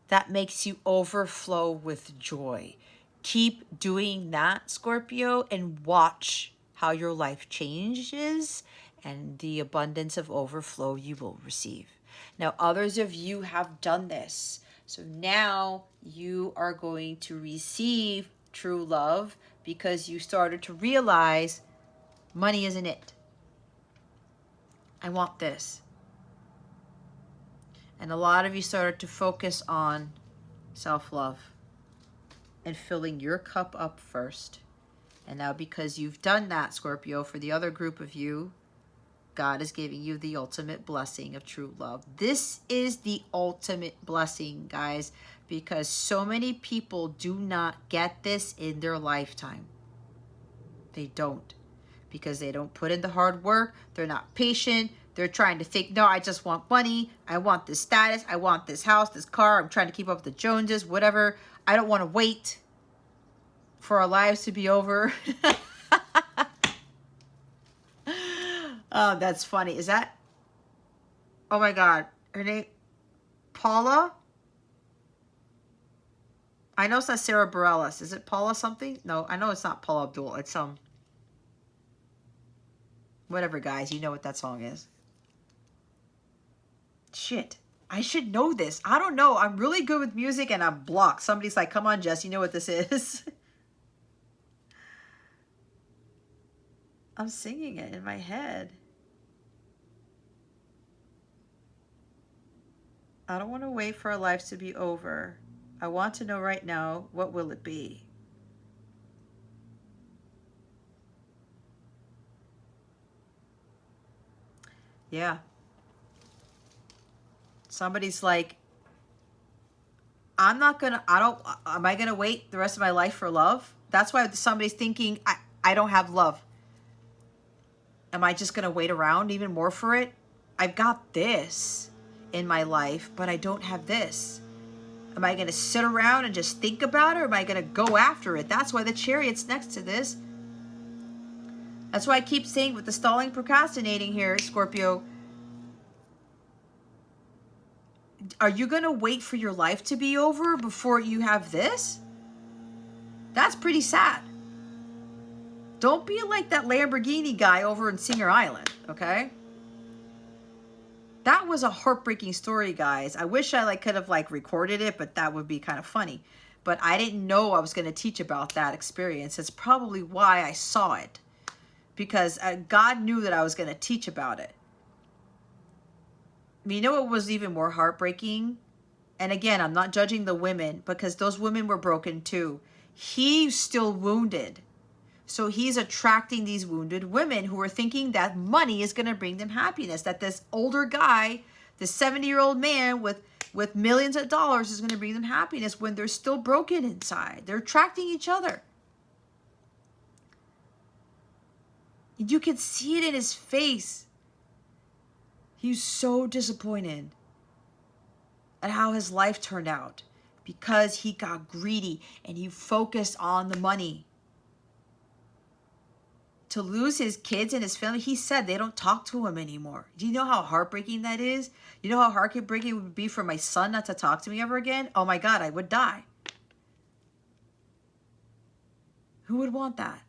Speaker 1: That makes you overflow with joy. Keep doing that, Scorpio, and watch how your life changes and the abundance of overflow you will receive. Now, others of you have done this. So now you are going to receive true love because you started to realize money isn't it. I want this. And a lot of you started to focus on self-love and filling your cup up first. And now because you've done that, Scorpio, for the other group of you, God is giving you the ultimate blessing of true love. This is the ultimate blessing, guys, because so many people do not get this in their lifetime. They don't. Because they don't put in the hard work. They're not patient. They're trying to think, no, I just want money. I want this status. I want this house, this car. I'm trying to keep up with the Joneses, whatever. I don't want to wait for our lives to be over. Oh, that's funny. Is that? Oh my God. Her name? Paula? I know it's not Sarah Bareilles. Is it Paula something? No, I know it's not Paula Abdul. It's whatever, guys. You know what that song is. Shit. I should know this. I don't know. I'm really good with music and I'm blocked. Somebody's like, come on, Jess. You know what this is. I'm singing it in my head. I don't want to wait for our lives to be over. I want to know right now, what will it be? Yeah. Somebody's like, am I going to wait the rest of my life for love? That's why somebody's thinking, I don't have love. Am I just going to wait around even more for it? I've got this. in my life, but I don't have this. Am I going to sit around and just think about it, or am I going to go after it? That's why the Chariot's next to this. That's why I keep saying with the stalling, procrastinating here, Scorpio, are you going to wait for your life to be over before you have this? That's pretty sad. Don't be like that Lamborghini guy over in Singer Island, okay? That was a heartbreaking story, guys. I wish I could have recorded it, but that would be kind of funny. But I didn't know I was going to teach about that experience. That's probably why I saw it, because God knew that I was going to teach about it. I mean, you know what was even more heartbreaking? And again, I'm not judging the women, because those women were broken too. He's still wounded. So he's attracting these wounded women who are thinking that money is going to bring them happiness, that this older guy, this 70-year-old man with millions of dollars is going to bring them happiness when they're still broken inside. They're attracting each other. You can see it in his face. He's so disappointed at how his life turned out because he got greedy and he focused on the money. To lose his kids and his family, he said they don't talk to him anymore. Do you know how heartbreaking that is? You know how heartbreaking it would be for my son not to talk to me ever again? Oh my God, I would die. Who would want that?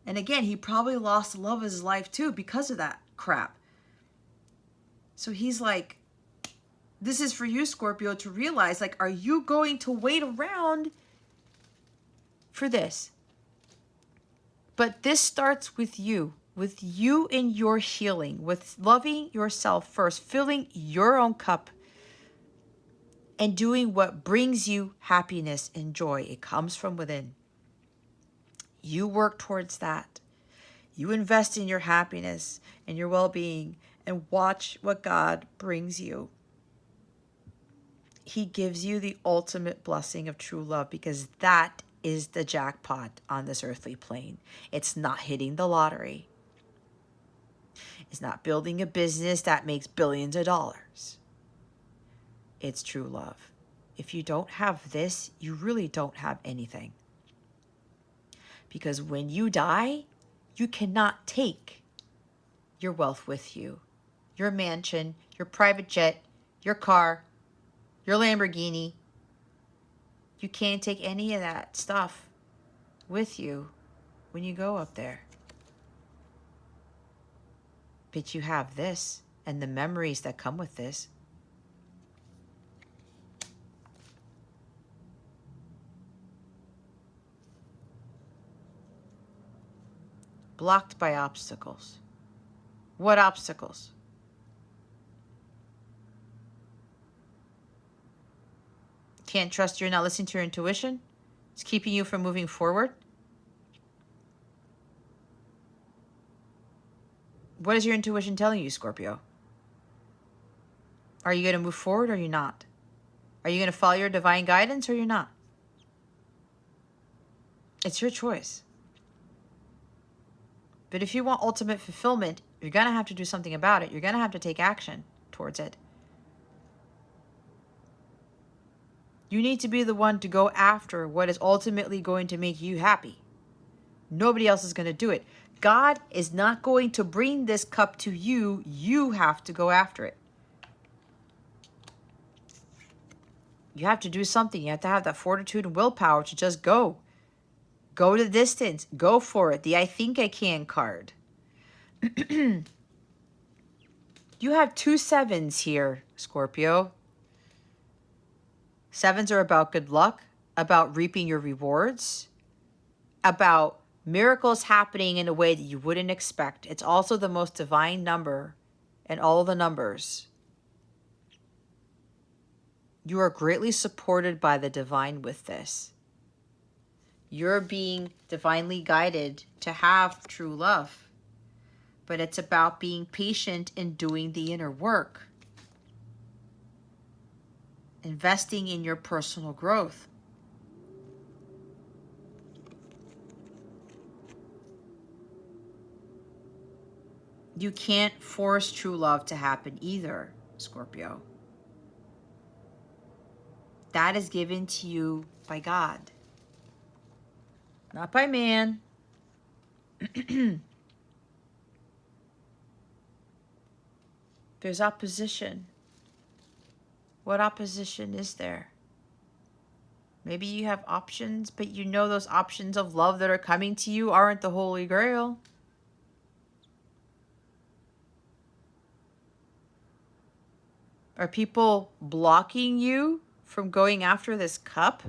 Speaker 1: And again, he probably lost the love of his life too because of that crap. So he's like, this is for you, Scorpio, to realize, are you going to wait around for this? But this starts with you in your healing, with loving yourself first, filling your own cup, and doing what brings you happiness and joy. It comes from within. You work towards that. You invest in your happiness and your well-being, and watch what God brings you. He gives you the ultimate blessing of true love, because that is the jackpot on this earthly plane. It's not hitting the lottery. It's not building a business that makes billions of dollars. It's true love. If you don't have this, you really don't have anything. Because when you die, you cannot take your wealth with you. Your mansion, your private jet, your car, your Lamborghini. You can't take any of that stuff with you when you go up there. But you have this and the memories that come with this. Blocked by obstacles. What obstacles? Can't trust you're not listening to your intuition? It's keeping you from moving forward? What is your intuition telling you, Scorpio? Are you going to move forward or are you not? Are you going to follow your divine guidance or you're not? It's your choice. But if you want ultimate fulfillment, you're going to have to do something about it. You're going to have to take action towards it. You need to be the one to go after what is ultimately going to make you happy. Nobody else is going to do it. God is not going to bring this cup to you. You have to go after it. You have to do something. You have to have that fortitude and willpower to just go. Go the distance. Go for it. The I think I can card. You have 2 sevens here, Scorpio. 7s are about good luck, about reaping your rewards, about miracles happening in a way that you wouldn't expect. It's also the most divine number in all the numbers. You are greatly supported by the divine with this. You're being divinely guided to have true love. But it's about being patient and doing the inner work. Investing in your personal growth. You can't force true love to happen either, Scorpio. that is given to you by God, not by man. There's opposition. What opposition is there? Maybe you have options, but you know those options of love that are coming to you aren't the Holy Grail. Are people blocking you from going after this cup?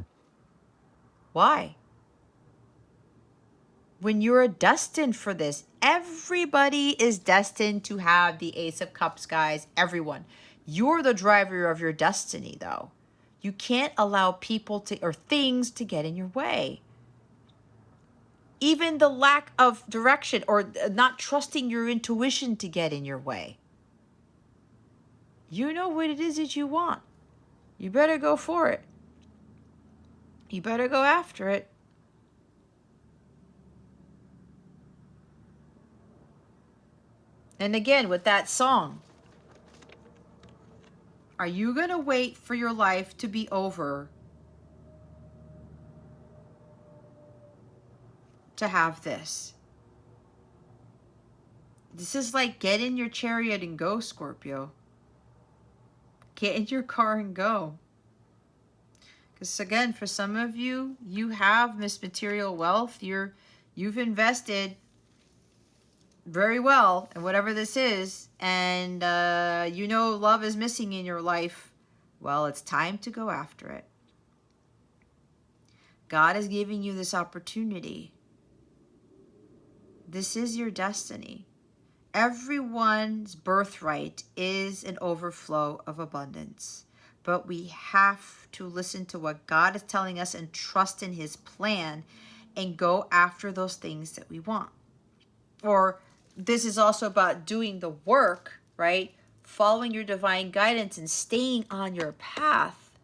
Speaker 1: Why? When you're destined for this, everybody is destined to have the Ace of Cups, guys. Everyone. You're the driver of your destiny, though. You can't allow people to or things to get in your way. Even the lack of direction or not trusting your intuition to get in your way. You know what it is that you want. You better go for it. You better go after it. And again, with that song, are you going to wait for your life to be over to have this? This is like get in your chariot and go, Scorpio. Get in your car and go. Because again, for some of you, you have this material wealth. You've invested very well in whatever this is, and you know love is missing in your life. Well, it's time to go after it. God is giving you this opportunity. This is your destiny. Everyone's birthright is an overflow of abundance. But we have to listen to what God is telling us and trust in his plan and go after those things that we want. Or this is also about doing the work, right? Following your divine guidance and staying on your path.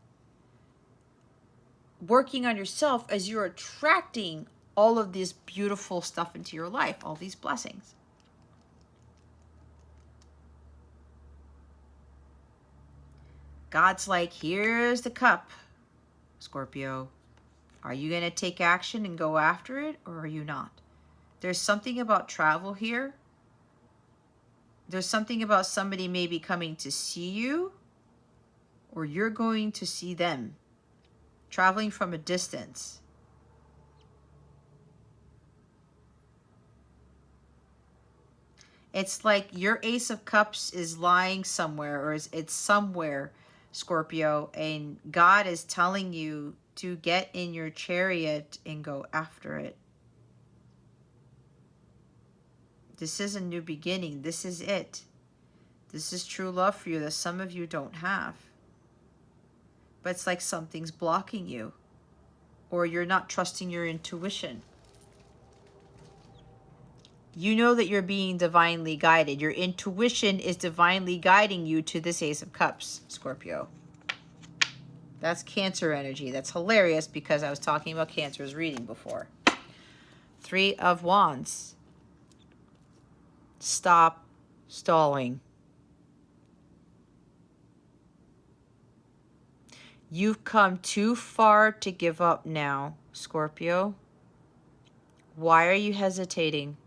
Speaker 1: Working on yourself as you're attracting all of this beautiful stuff into your life, all these blessings. God's like, here's the cup, Scorpio. Are you going to take action and go after it, or are you not? There's something about travel here. There's something about somebody maybe coming to see you, or you're going to see them. Traveling from a distance. It's like your Ace of Cups is lying somewhere, or it's somewhere, Scorpio, and God is telling you to get in your chariot and go after it. This is a new beginning. This is it. This is true love for you that some of you don't have. But it's like something's blocking you, or you're not trusting your intuition. You know that you're being divinely guided. Your intuition is divinely guiding you to this Ace of Cups, Scorpio. That's Cancer energy. That's hilarious because I was talking about Cancer's reading before. 3 of Wands. Stop stalling. You've come too far to give up now, Scorpio. Why are you hesitating?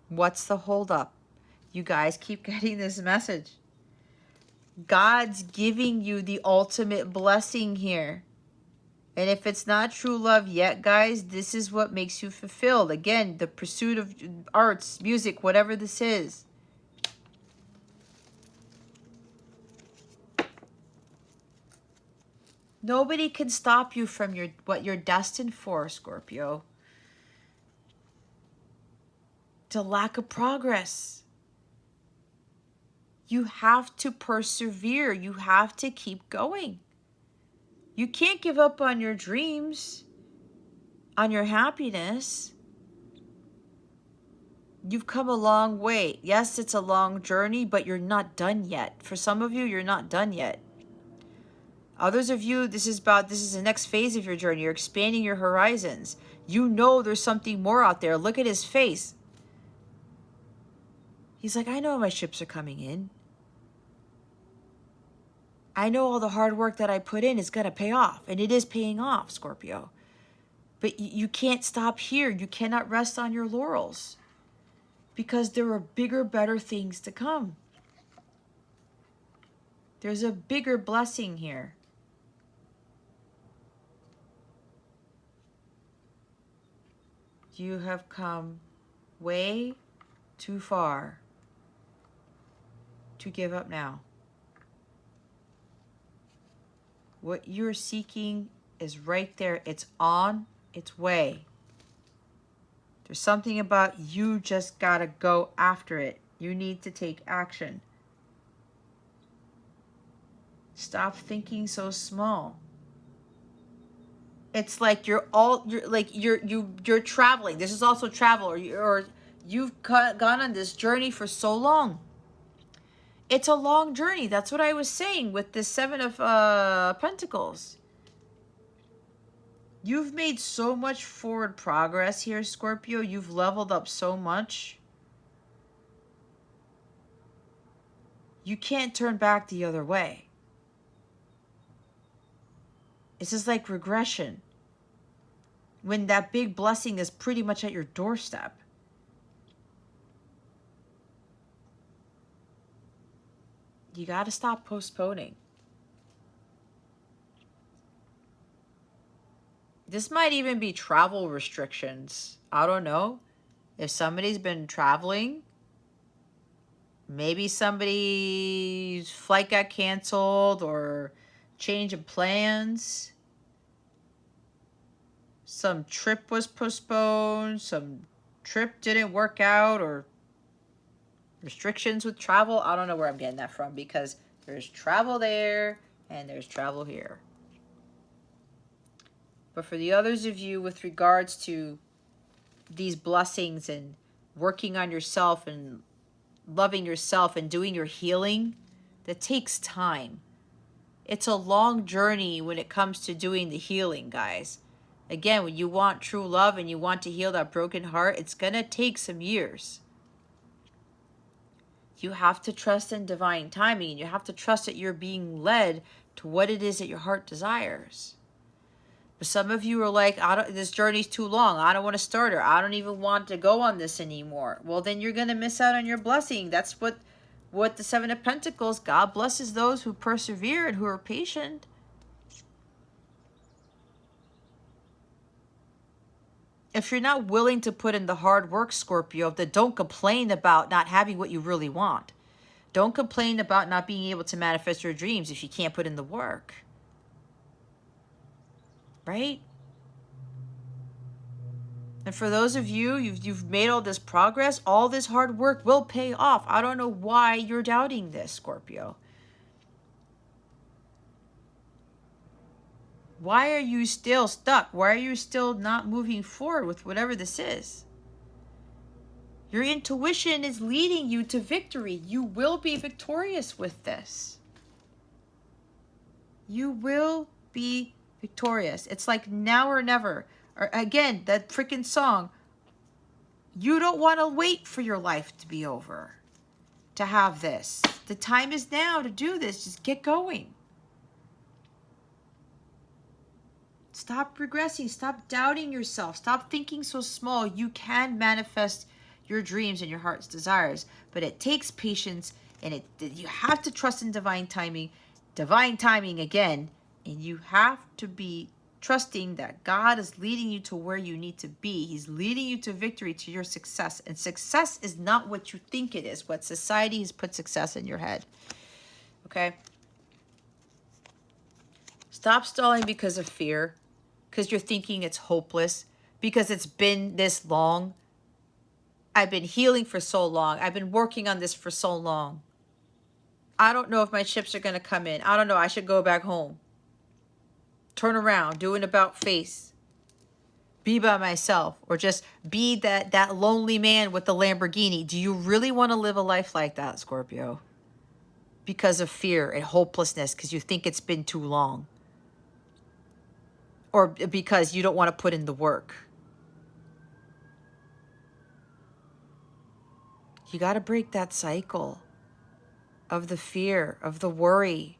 Speaker 1: What's the holdup? You guys keep getting this message. God's giving you the ultimate blessing here. And if it's not true love yet, guys, this is what makes you fulfilled. Again, the pursuit of arts, music, whatever this is. Nobody can stop you from what you're destined for, Scorpio. It's a lack of progress. You have to persevere. You have to keep going. You can't give up on your dreams, on your happiness. You've come a long way. Yes, it's a long journey, but you're not done yet. For some of you, you're not done yet. Others of you, this is the next phase of your journey. You're expanding your horizons. You know there's something more out there. Look at his face. He's like, I know my ships are coming in. I know all the hard work that I put in is going to pay off, and it is paying off, Scorpio. But you can't stop here. You cannot rest on your laurels because there are bigger, better things to come. There's a bigger blessing here. You have come way too far to give up now. What you're seeking is right there. It's on its way. There's something about you just gotta go after it. You need to take action. Stop thinking so small. It's like you're traveling. This is also travel, or you've gone on this journey for so long. It's a long journey. That's what I was saying with the Seven of Pentacles. You've made so much forward progress here, Scorpio. You've leveled up so much. You can't turn back the other way. It's just like regression. When that big blessing is pretty much at your doorstep. You got to stop postponing. This might even be travel restrictions. I don't know. If somebody's been traveling, maybe somebody's flight got canceled or change of plans. Some trip was postponed. Some trip didn't work out, or restrictions with travel. I don't know where I'm getting that from, because there's travel there and there's travel here. But for the others of you, with regards to these blessings and working on yourself and loving yourself and doing your healing, that takes time. It's a long journey when it comes to doing the healing, guys. Again, when you want true love and you want to heal that broken heart, it's going to take some years. You have to trust in divine timing. You have to trust that you're being led to what it is that your heart desires. But some of you are like, this journey's too long. I don't want to start her. I don't even want to go on this anymore. Well, then you're going to miss out on your blessing. That's what the Seven of Pentacles, God blesses those who persevere and who are patient. If you're not willing to put in the hard work, Scorpio, then don't complain about not having what you really want. Don't complain about not being able to manifest your dreams if you can't put in the work. Right? And for those of you, you've made all this progress, all this hard work will pay off. I don't know why you're doubting this, Scorpio. Why are you still stuck? Why are you still not moving forward with whatever this is? Your intuition is leading you to victory. You will be victorious with this. You will be victorious. It's like now or never. Or again, that freaking song. You don't want to wait for your life to be over to have this. The time is now to do this. Just get going. Stop regressing. Stop doubting yourself. Stop thinking so small. You can manifest your dreams and your heart's desires, but it takes patience, and you have to trust in divine timing. Divine timing again, and you have to be trusting that God is leading you to where you need to be. He's leading you to victory, to your success. And success is not what you think it is, what society has put success in your head. Okay? Stop stalling because of fear, because you're thinking it's hopeless, because it's been this long. I've been healing for so long. I've been working on this for so long. I don't know if my chips are going to come in. I don't know. I should go back home. Turn around, do an about face. Be by myself, or just be that lonely man with the Lamborghini. Do you really want to live a life like that, Scorpio? Because of fear and hopelessness, because you think it's been too long. Or because you don't want to put in the work. You got to break that cycle of the fear, of the worry.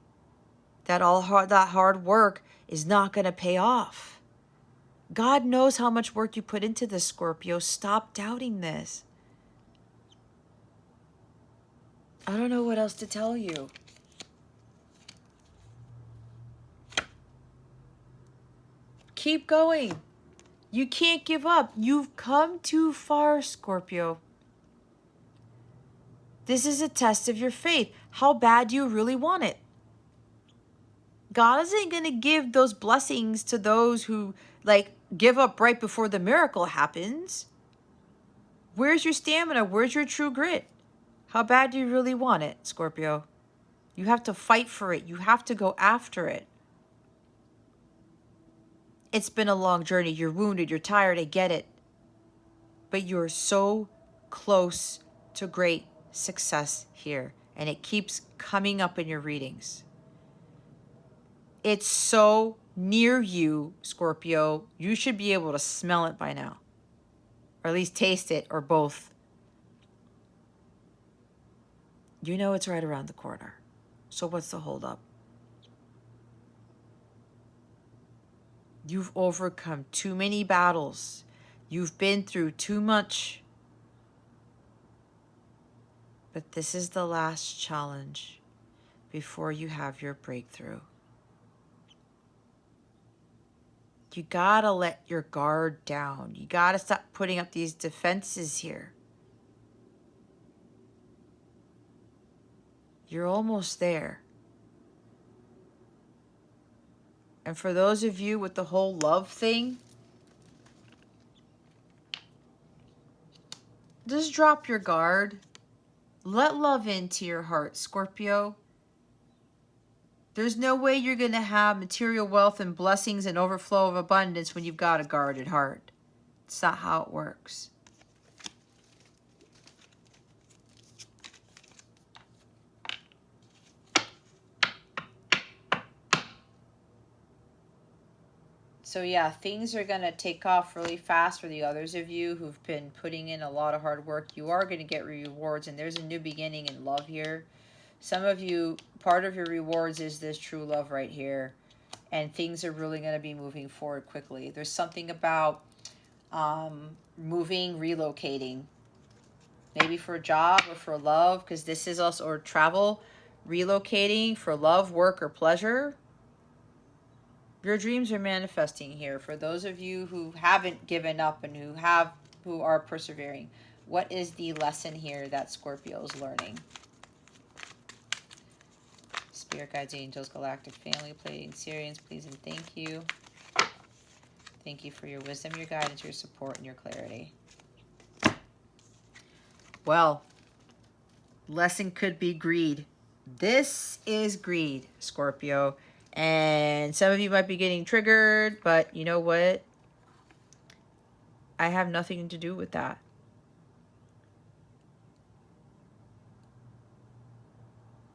Speaker 1: that that hard work is not going to pay off. God knows how much work you put into this, Scorpio. Stop doubting this. I don't know what else to tell you. Keep going. You can't give up. You've come too far, Scorpio. This is a test of your faith. How bad do you really want it? God isn't going to give those blessings to those who give up right before the miracle happens. Where's your stamina? Where's your true grit? How bad do you really want it, Scorpio? You have to fight for it. You have to go after it. It's been a long journey. You're wounded. You're tired. I get it. But you're so close to great success here. And it keeps coming up in your readings. It's so near you, Scorpio. You should be able to smell it by now. Or at least taste it, or both. You know it's right around the corner. So what's the holdup? You've overcome too many battles. You've been through too much. But this is the last challenge before you have your breakthrough. You gotta let your guard down. You gotta stop putting up these defenses here. You're almost there. And for those of you with the whole love thing, just drop your guard. Let love into your heart, Scorpio. There's no way you're going to have material wealth and blessings and overflow of abundance when you've got a guarded heart. It's not how it works. So yeah, things are going to take off really fast for the others of you who've been putting in a lot of hard work. You are going to get rewards, and there's a new beginning in love here. Some of you, part of your rewards is this true love right here. And things are really going to be moving forward quickly. There's something about moving, relocating. Maybe for a job or for love, because this is also, or travel, relocating for love, work, or pleasure. Your dreams are manifesting here. For those of you who haven't given up and who are persevering, what is the lesson here that Scorpio is learning? Spirit guides, angels, galactic family, Pleiadian, Sirians, please and thank you. Thank you for your wisdom, your guidance, your support, and your clarity. Well, lesson could be greed. This is greed, Scorpio. And some of you might be getting triggered, but you know what? I have nothing to do with that.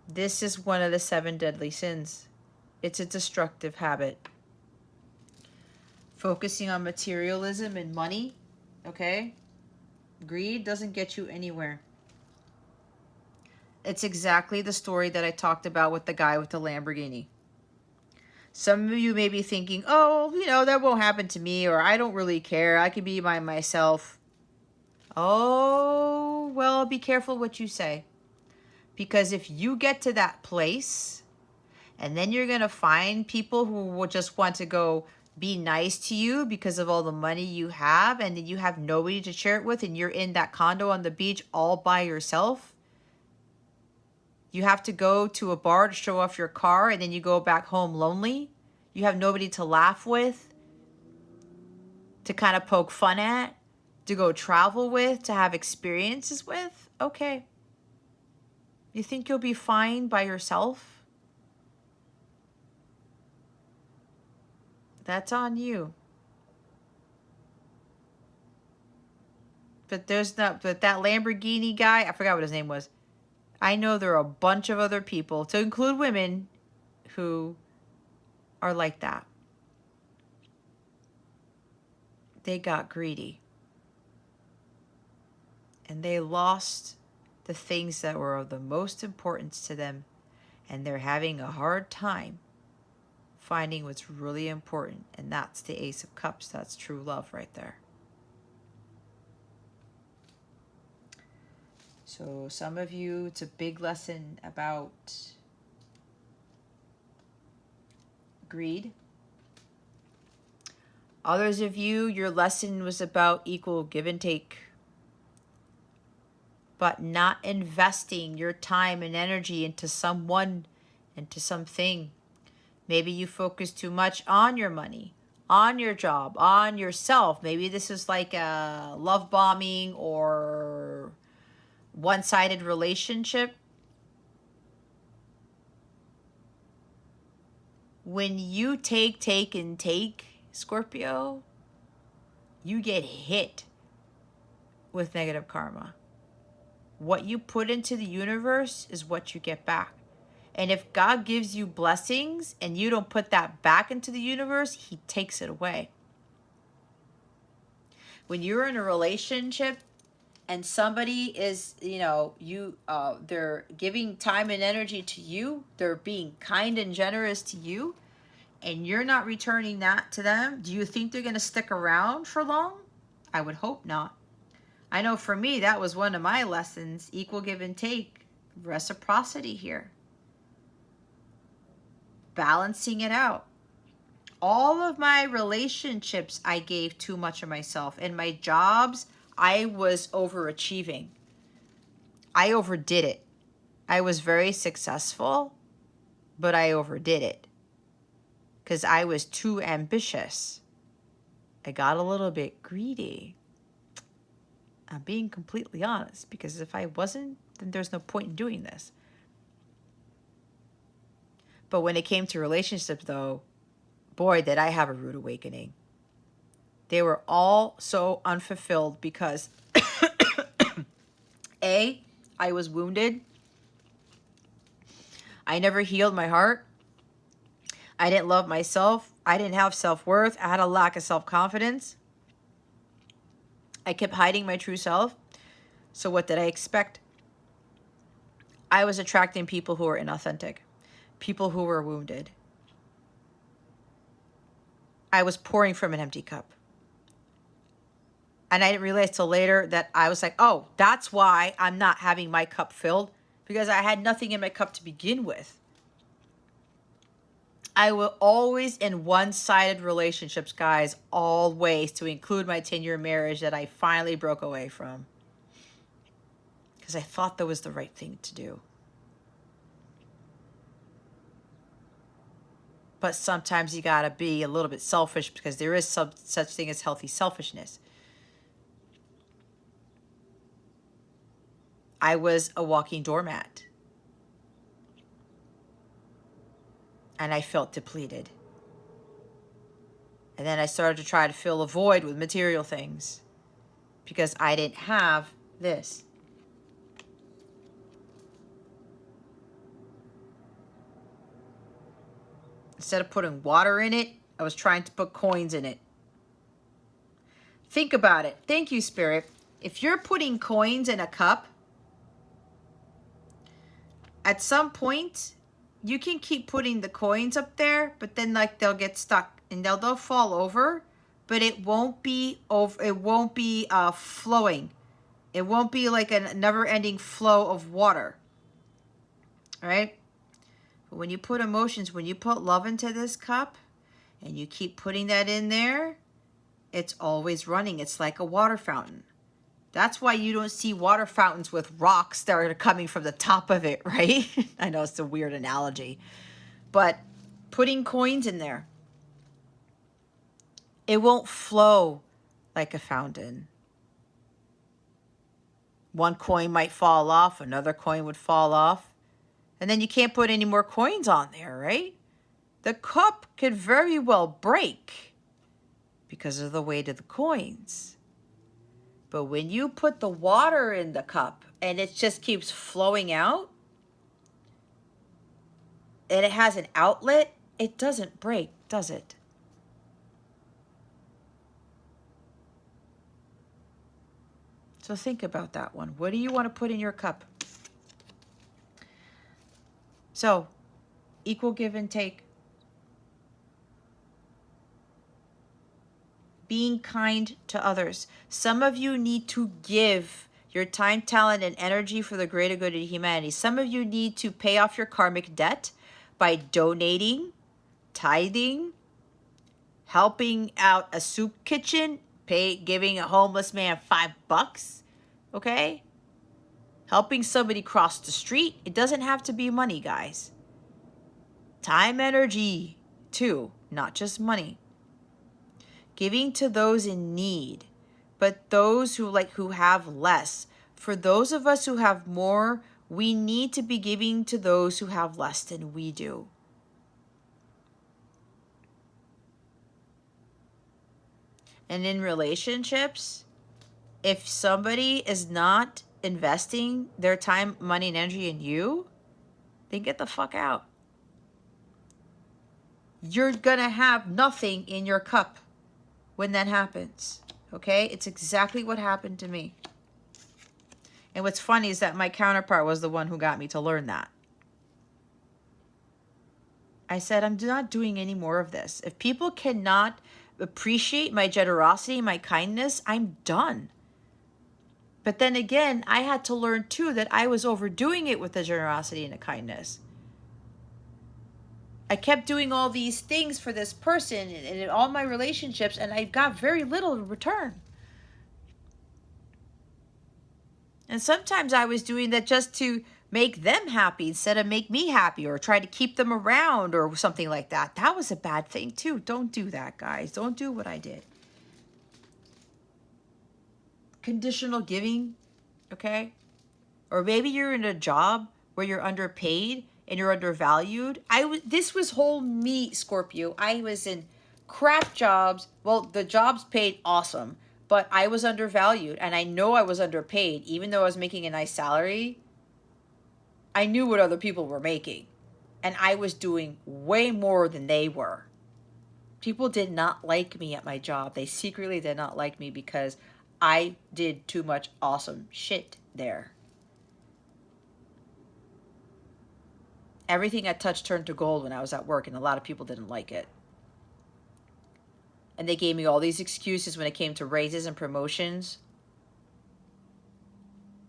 Speaker 1: This is one of the 7 deadly sins. It's a destructive habit. Focusing on materialism and money, okay? Greed doesn't get you anywhere. It's exactly the story that I talked about with the guy with the Lamborghini. Some of you may be thinking, oh, that won't happen to me, or I don't really care. I can be by myself. Oh, well, be careful what you say. Because if you get to that place, and then you're going to find people who will just want to go be nice to you because of all the money you have, and then you have nobody to share it with, and you're in that condo on the beach all by yourself. You have to go to a bar to show off your car, and then you go back home lonely. You have nobody to laugh with, to kind of poke fun at, to go travel with, to have experiences with. Okay. You think you'll be fine by yourself? That's on you. But that Lamborghini guy, I forgot what his name was. I know there are a bunch of other people, to include women, who are like that. They got greedy. And they lost the things that were of the most importance to them. And they're having a hard time finding what's really important, and that's the Ace of Cups. That's true love right there. So some of you, it's a big lesson about greed. Others of you, your lesson was about equal give and take, but not investing your time and energy into someone, into something. Maybe you focus too much on your money, on your job, on yourself. Maybe this is like a love bombing or one-sided relationship. When you take, and take, Scorpio, you get hit with negative karma. What you put into the universe is what you get back. And if God gives you blessings and you don't put that back into the universe, he takes it away. When you're in a relationship and somebody is, they're giving time and energy to you, they're being kind and generous to you, and you're not returning that to them, do you think they're going to stick around for long? I would hope not. I know for me, that was one of my lessons, equal give and take, reciprocity here. Balancing it out. All of my relationships, I gave too much of myself. In my jobs, I was overachieving. I overdid it. I was very successful, but I overdid it because I was too ambitious. I got a little bit greedy. I'm being completely honest, because if I wasn't, then there's no point in doing this. But when it came to relationships, though, boy, did I have a rude awakening. They were all so unfulfilled because A, I was wounded. I never healed my heart. I didn't love myself. I didn't have self-worth. I had a lack of self-confidence. I kept hiding my true self. So what did I expect? I was attracting people who were inauthentic, people who were wounded. I was pouring from an empty cup. And I didn't realize till later that I was like, oh, that's why I'm not having my cup filled, because I had nothing in my cup to begin with. I will always in one-sided relationships, guys, always, to include my 10-year marriage that I finally broke away from. Because I thought that was the right thing to do. But sometimes you gotta be a little bit selfish, because there is some such thing as healthy selfishness. I was a walking doormat. And I felt depleted. And then I started to try to fill a void with material things, because I didn't have this. Instead of putting water in it, I was trying to put coins in it. Think about it. Thank you, Spirit. If you're putting coins in a cup, at some point, you can keep putting the coins up there, but then like they'll get stuck and they'll fall over, but it won't be over. It won't be flowing. It won't be like a never-ending flow of water. All right. But when you put emotions, when you put love into this cup, and you keep putting that in there, it's always running. It's like a water fountain. That's why you don't see water fountains with rocks that are coming from the top of it, right? I know it's a weird analogy. But putting coins in there, it won't flow like a fountain. One coin might fall off, another coin would fall off. And then you can't put any more coins on there, right? The cup could very well break because of the weight of the coins. But when you put the water in the cup and it just keeps flowing out, and it has an outlet, it doesn't break, does it? So think about that one. What do you want to put in your cup? So, equal give and take. being kind to others. Some of you need to give your time, talent, and energy for the greater good of humanity. Some of you need to pay off your karmic debt by donating, tithing, helping out a soup kitchen, giving a homeless man $5, okay? Helping somebody cross the street. It doesn't have to be money, guys. Time, energy, too, not just money. Giving to those in need, but those who have less. For those of us who have more, we need to be giving to those who have less than we do. And in relationships, if somebody is not investing their time, money, and energy in you, then get the fuck out. You're gonna have nothing in your cup when that happens, okay? It's exactly what happened to me. And what's funny is that my counterpart was the one who got me to learn that. I said, I'm not doing any more of this. If people cannot appreciate my generosity, my kindness, I'm done. But then again, I had to learn too that I was overdoing it with the generosity and the kindness. I kept doing all these things for this person and in all my relationships, and I got very little in return. And sometimes I was doing that just to make them happy instead of make me happy, or try to keep them around or something like that. That was a bad thing too. Don't do that, guys. Don't do what I did. Conditional giving, okay? Or maybe you're in a job where you're underpaid and you're undervalued. This was whole me, Scorpio. I was in crap jobs. Well, the jobs paid awesome, but I was undervalued, and I know I was underpaid. Even though I was making a nice salary, I knew what other people were making, and I was doing way more than they were. People did not like me at my job. They secretly did not like me because I did too much awesome shit there. Everything I touched turned to gold when I was at work, and a lot of people didn't like it. And they gave me all these excuses when it came to raises and promotions.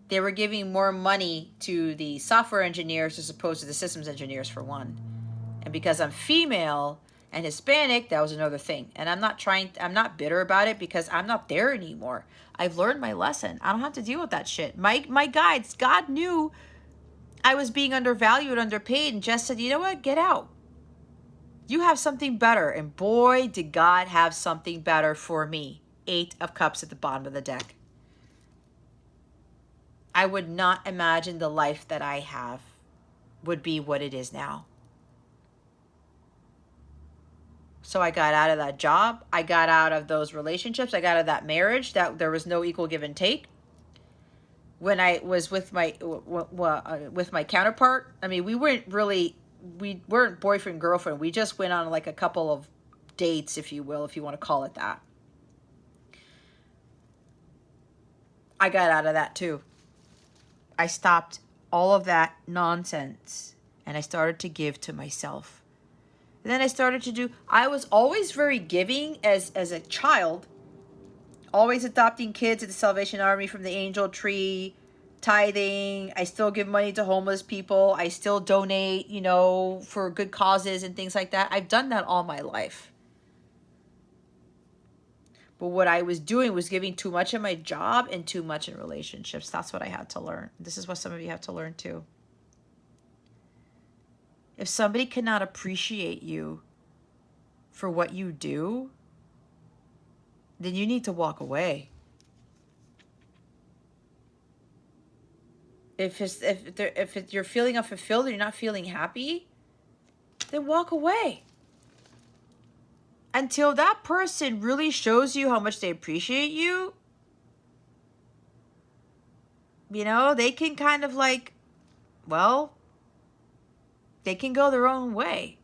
Speaker 1: They were giving more money to the software engineers as opposed to the systems engineers, for one. And because I'm female and Hispanic, that was another thing. And I'm not bitter about it because I'm not there anymore. I've learned my lesson. I don't have to deal with that shit. My guides, God knew I was being undervalued, underpaid, and just said, you know what, get out. You have something better. And boy, did God have something better for me. 8 of Cups at the bottom of the deck. I would not imagine the life that I have would be what it is now. So I got out of that job. I got out of those relationships. I got out of that marriage that there was no equal give and take. When I was with my counterpart, I mean, we weren't boyfriend, girlfriend. We just went on like a couple of dates, if you will, if you want to call it that. I got out of that too. I stopped all of that nonsense and I started to give to myself. And then I was always very giving as a child. Always adopting kids at the Salvation Army from the Angel Tree, tithing. I still give money to homeless people. I still donate, for good causes and things like that. I've done that all my life. But what I was doing was giving too much in my job and too much in relationships. That's what I had to learn. This is what some of you have to learn too. If somebody cannot appreciate you for what you do, then you need to walk away. If you're feeling unfulfilled or you're not feeling happy, then walk away. Until that person really shows you how much they appreciate you, they can kind of they can go their own way.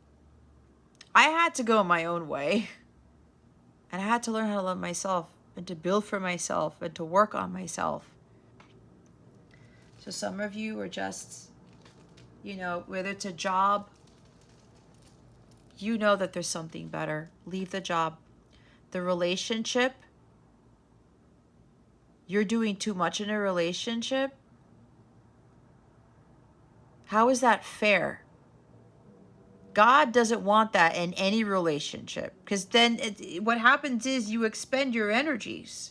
Speaker 1: I had to go my own way. And I had to learn how to love myself and to build for myself and to work on myself. So some of you are just, whether it's a job, that there's something better. Leave the job. the relationship, you're doing too much in a relationship, how is that fair? God doesn't want that in any relationship, because then what happens is you expend your energies.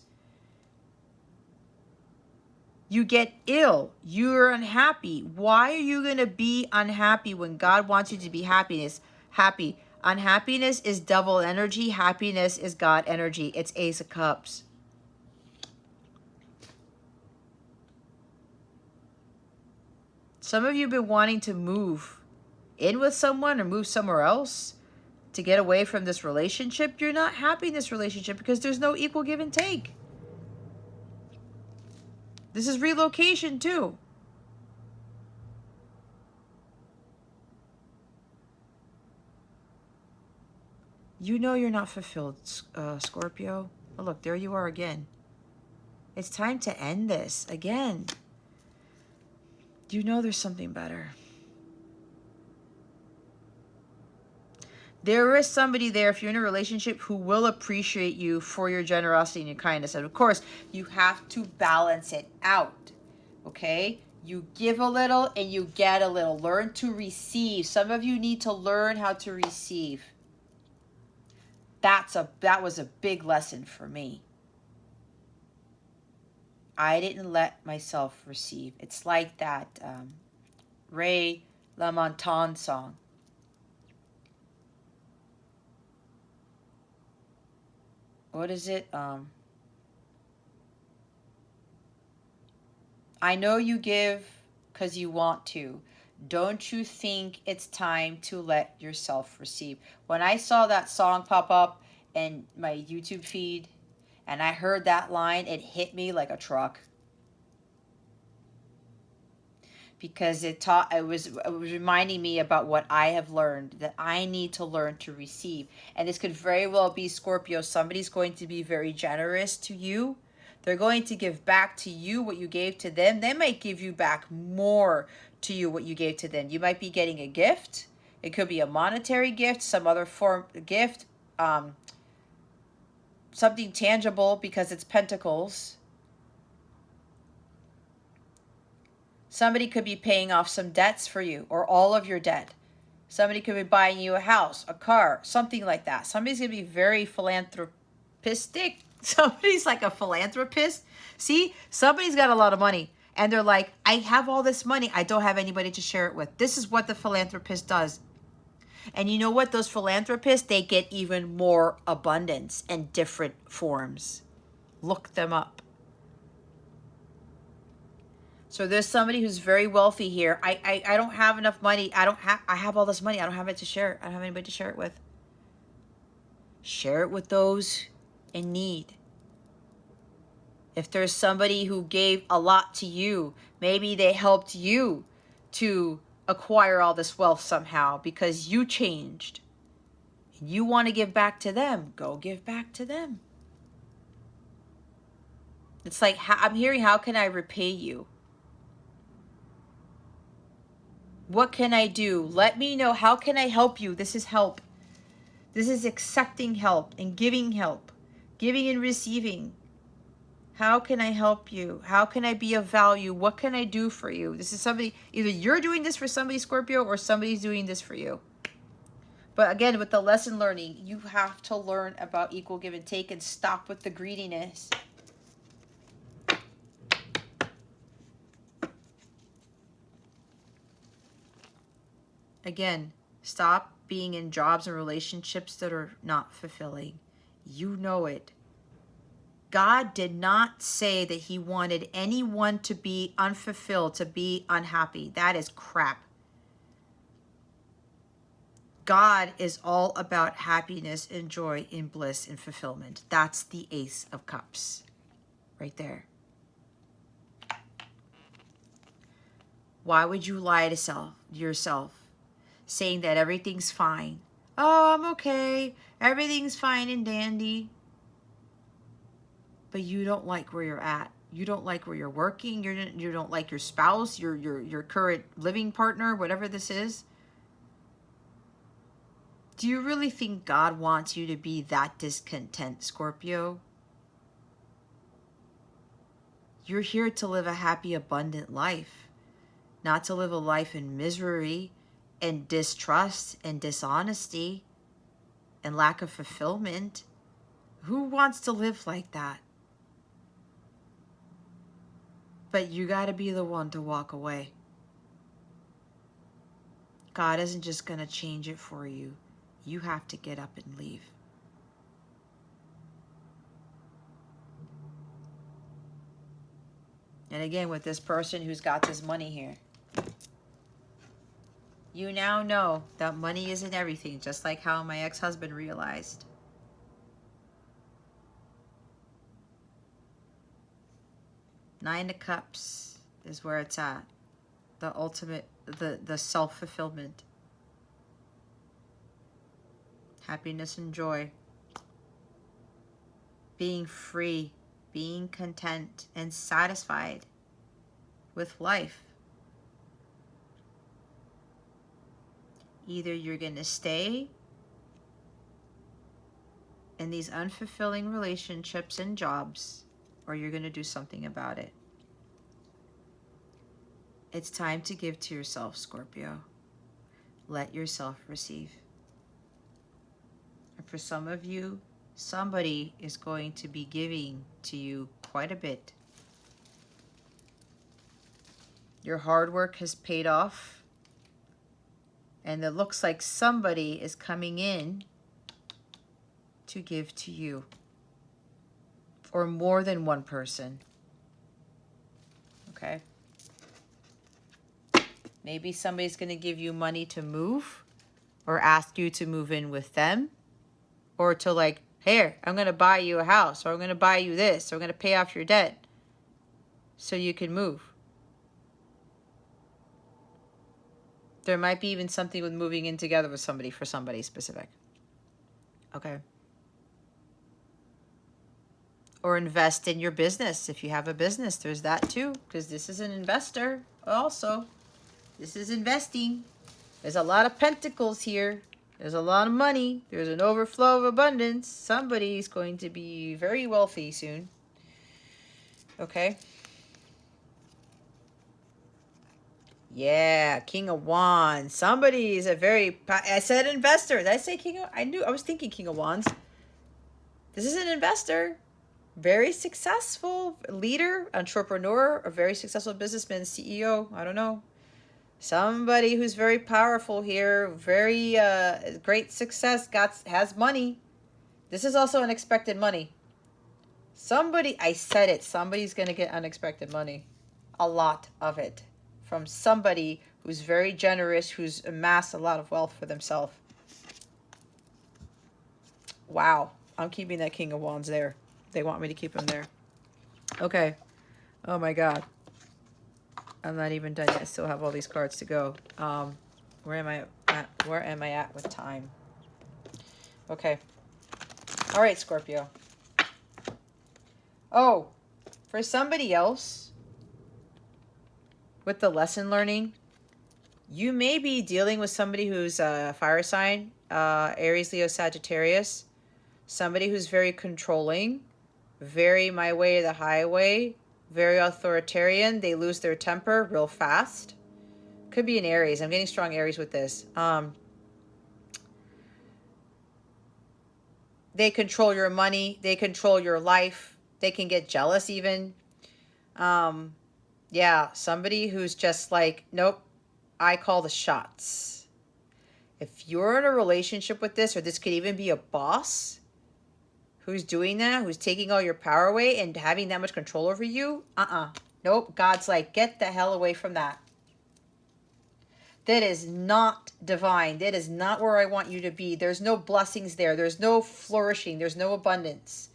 Speaker 1: You get ill. You're unhappy. Why are you going to be unhappy when God wants you to be happy? Unhappiness is double energy. Happiness is God energy. It's Ace of Cups. Some of you have been wanting to move in with someone or move somewhere else to get away from this relationship. You're not happy in this relationship because there's no equal give and take. This is relocation too. You know you're not fulfilled, Scorpio. Oh, look, there you are again. It's time to end this again. You know there's something better. There is somebody there, if you're in a relationship, who will appreciate you for your generosity and your kindness. And of course, you have to balance it out, okay? You give a little and you get a little. Learn to receive. Some of you need to learn how to receive. That was a big lesson for me. I didn't let myself receive. It's like that Ray LaMontagne song. What is it? I know you give because you want to. Don't you think it's time to let yourself receive? When I saw that song pop up in my YouTube feed and I heard that line, it hit me like a truck. Because it was reminding me about what I have learned, that I need to learn to receive. And this could very well be, Scorpio, somebody's going to be very generous to you. They're going to give back to you what you gave to them. They might give you back more to you what you gave to them. You might be getting a gift. It could be a monetary gift, some other form of gift, something tangible because it's pentacles. Somebody could be paying off some debts for you or all of your debt. Somebody could be buying you a house, a car, something like that. Somebody's going to be very philanthropistic. Somebody's like a philanthropist. See, somebody's got a lot of money and they're like, I have all this money. I don't have anybody to share it with. This is what the philanthropist does. And you know what? Those philanthropists, they get even more abundance in different forms. Look them up. So there's somebody who's very wealthy here. I don't have enough money. I have all this money. I don't have it to share. I don't have anybody to share it with. Share it with those in need. If there's somebody who gave a lot to you, maybe they helped you to acquire all this wealth somehow because you changed. And you want to give back to them, go give back to them. It's like, I'm hearing, how can I repay you? What can I do? Let me know. How can I help you? This is help. This is accepting help and giving help. Giving and receiving. How can I help you? How can I be of value? What can I do for you? This is somebody, either you're doing this for somebody, Scorpio, or somebody's doing this for you. But again, with the lesson learning, you have to learn about equal give and take and stop with the greediness. Again, stop being in jobs and relationships that are not fulfilling. You know it. God did not say that he wanted anyone to be unfulfilled, to be unhappy. That is crap. God is all about happiness and joy and bliss and fulfillment. That's the Ace of Cups right there. Why would you lie to yourself? Saying that everything's fine. Oh, I'm okay. Everything's fine and dandy. But you don't like where you're at. You don't like where you're working. You don't like your spouse, your current living partner, whatever this is. Do you really think God wants you to be that discontent, Scorpio? You're here to live a happy, abundant life, not to live a life in misery and distrust and dishonesty and lack of fulfillment. Who wants to live like that? But you got to be the one to walk away. God isn't just going to change it for you. You have to get up and leave. And again, with this person who's got this money here, you now know that money isn't everything, just like how my ex-husband realized. Nine of Cups is where it's at. The ultimate, the self-fulfillment. Happiness and joy. Being free, being content and satisfied with life. Either you're going to stay in these unfulfilling relationships and jobs, or you're going to do something about it. It's time to give to yourself, Scorpio. Let yourself receive. And for some of you, somebody is going to be giving to you quite a bit. Your hard work has paid off, and it looks like somebody is coming in to give to you, or more than one person. Okay? Maybe somebody's going to give you money to move, or ask you to move in with them, or to like, here, I'm going to buy you a house, or I'm going to buy you this, or I'm going to pay off your debt so you can move. There might be even something with moving in together with somebody for somebody specific. Okay? Or invest in your business. If you have a business, there's that too, because this is an investor also. This is investing. There's a lot of pentacles here. There's a lot of money. There's an overflow of abundance. Somebody's going to be very wealthy soon. Okay? Yeah, King of Wands. Somebody is a very... I said investor. Did I say King of... I was thinking King of Wands. This is an investor. Very successful leader, entrepreneur, a very successful businessman, CEO. I don't know. Somebody who's very powerful here, very great success, has money. This is also unexpected money. Somebody, I said it, somebody's going to get unexpected money. A lot of it. From somebody who's very generous, who's amassed a lot of wealth for themselves. Wow. I'm keeping that King of Wands there. They want me to keep him there. Okay. Oh my God. I'm not even done yet. I still have all these cards to go. Where am I at? Where am I at with time? Okay. All right, Scorpio. Oh, for somebody else, with the lesson learning, you may be dealing with somebody who's a fire sign, Aries, Leo, Sagittarius. Somebody who's very controlling, very my way or the highway, very authoritarian. They lose their temper real fast. Could be an Aries. I'm getting strong Aries with this. They control your money. They control your life. They can get jealous even. Yeah, somebody who's just like, nope, I call the shots. If you're in a relationship with this, or this could even be a boss who's doing that, who's taking all your power away and having that much control over you, nope, God's like, get the hell away from that. That is not divine. That is not where I want you to be. There's no blessings there. There's no flourishing. There's no abundance.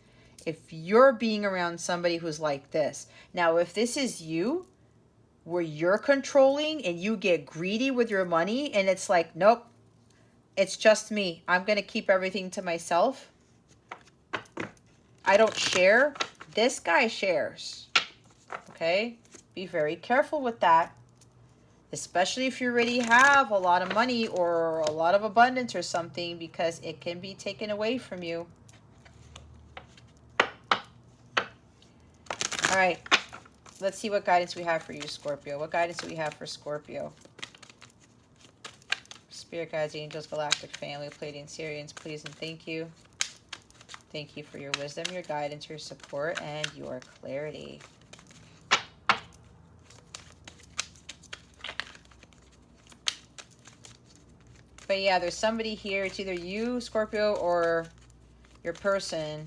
Speaker 1: If you're being around somebody who's like this. Now, if this is you, where you're controlling and you get greedy with your money and it's like, nope, it's just me. I'm going to keep everything to myself. I don't share. This guy shares. Okay? Be very careful with that. especially if you already have a lot of money or a lot of abundance or something, because it can be taken away from you. All right, let's see what guidance we have for you, Scorpio. What guidance do we have for Scorpio? Spirit guides, angels, galactic family, Pleiadian, Sirians, please and thank you. Thank you for your wisdom, your guidance, your support, and your clarity. But yeah, there's somebody here. It's either you, Scorpio, or your person.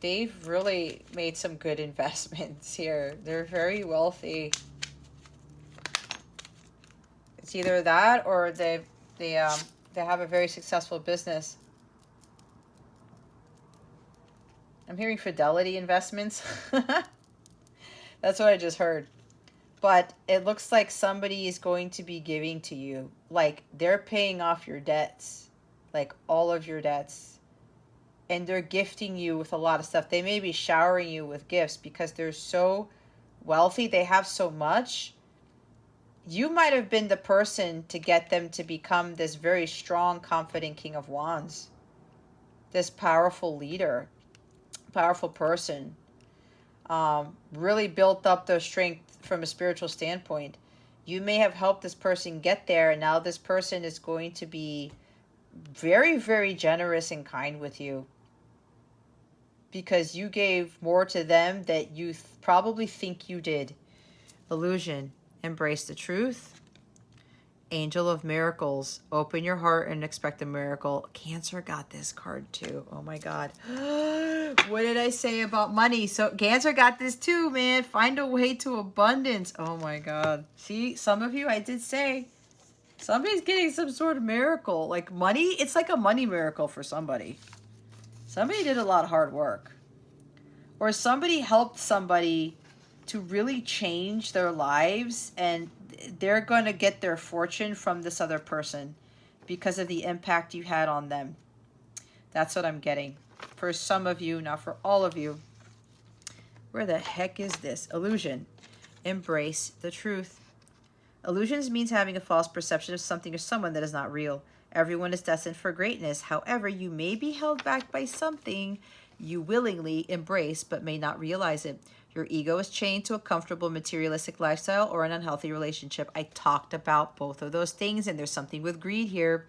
Speaker 1: They've really made some good investments here. They're very wealthy. It's either that or they have a very successful business. I'm hearing Fidelity Investments. That's what I just heard. But it looks like somebody is going to be giving to you. Like they're paying off your debts. Like all of your debts. And they're gifting you with a lot of stuff. They may be showering you with gifts because they're so wealthy. They have so much. You might have been the person to get them to become this very strong, confident King of Wands. This powerful leader. Powerful person. Really built up their strength from a spiritual standpoint. You may have helped this person get there, and now this person is going to be very, very generous and kind with you because you gave more to them that you probably think you did. Illusion. Embrace the truth. Angel of Miracles. Open your heart and expect a miracle. Cancer got this card too. Oh my God. What did I say about money? So Cancer got this too, man. Find a way to abundance. Oh my God. See, some of you, I did say, somebody's getting some sort of miracle. Like money, it's like a money miracle for somebody. Somebody did a lot of hard work. Or somebody helped somebody to really change their lives, and they're going to get their fortune from this other person because of the impact you had on them. That's what I'm getting. For some of you, not for all of you. Where the heck is this? Illusion. Embrace the truth. Illusions means having a false perception of something or someone that is not real. Everyone is destined for greatness. However, you may be held back by something you willingly embrace but may not realize it. Your ego is chained to a comfortable materialistic lifestyle or an unhealthy relationship. I talked about both of those things, and there's something with greed here.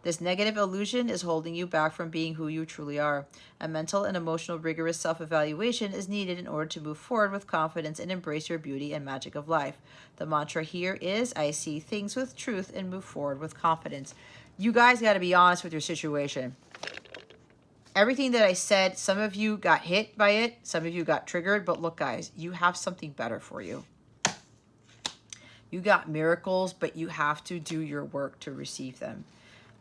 Speaker 1: This negative illusion is holding you back from being who you truly are. A mental and emotional rigorous self-evaluation is needed in order to move forward with confidence and embrace your beauty and magic of life. The mantra here is, I see things with truth and move forward with confidence. You guys got to be honest with your situation. Everything that I said, some of you got hit by it, some of you got triggered, but look guys, you have something better for you. You got miracles, but you have to do your work to receive them.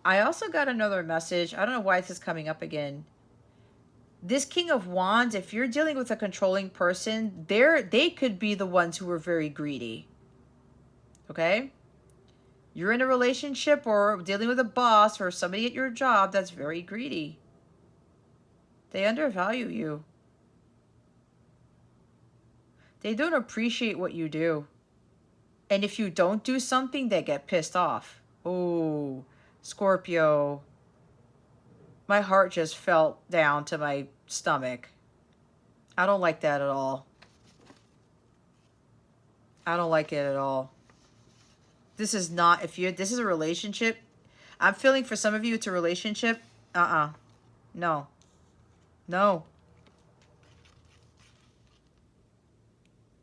Speaker 1: I also got another message. I don't know why this is coming up again. This King of Wands, if you're dealing with a controlling person, they could be the ones who are very greedy. Okay? You're in a relationship or dealing with a boss or somebody at your job that's very greedy. They undervalue you. They don't appreciate what you do. And if you don't do something, they get pissed off. Oh, Scorpio. My heart just fell down to my stomach. I don't like that at all. I don't like it at all. This is not, this is a relationship. I'm feeling for some of you it's a relationship. No. No.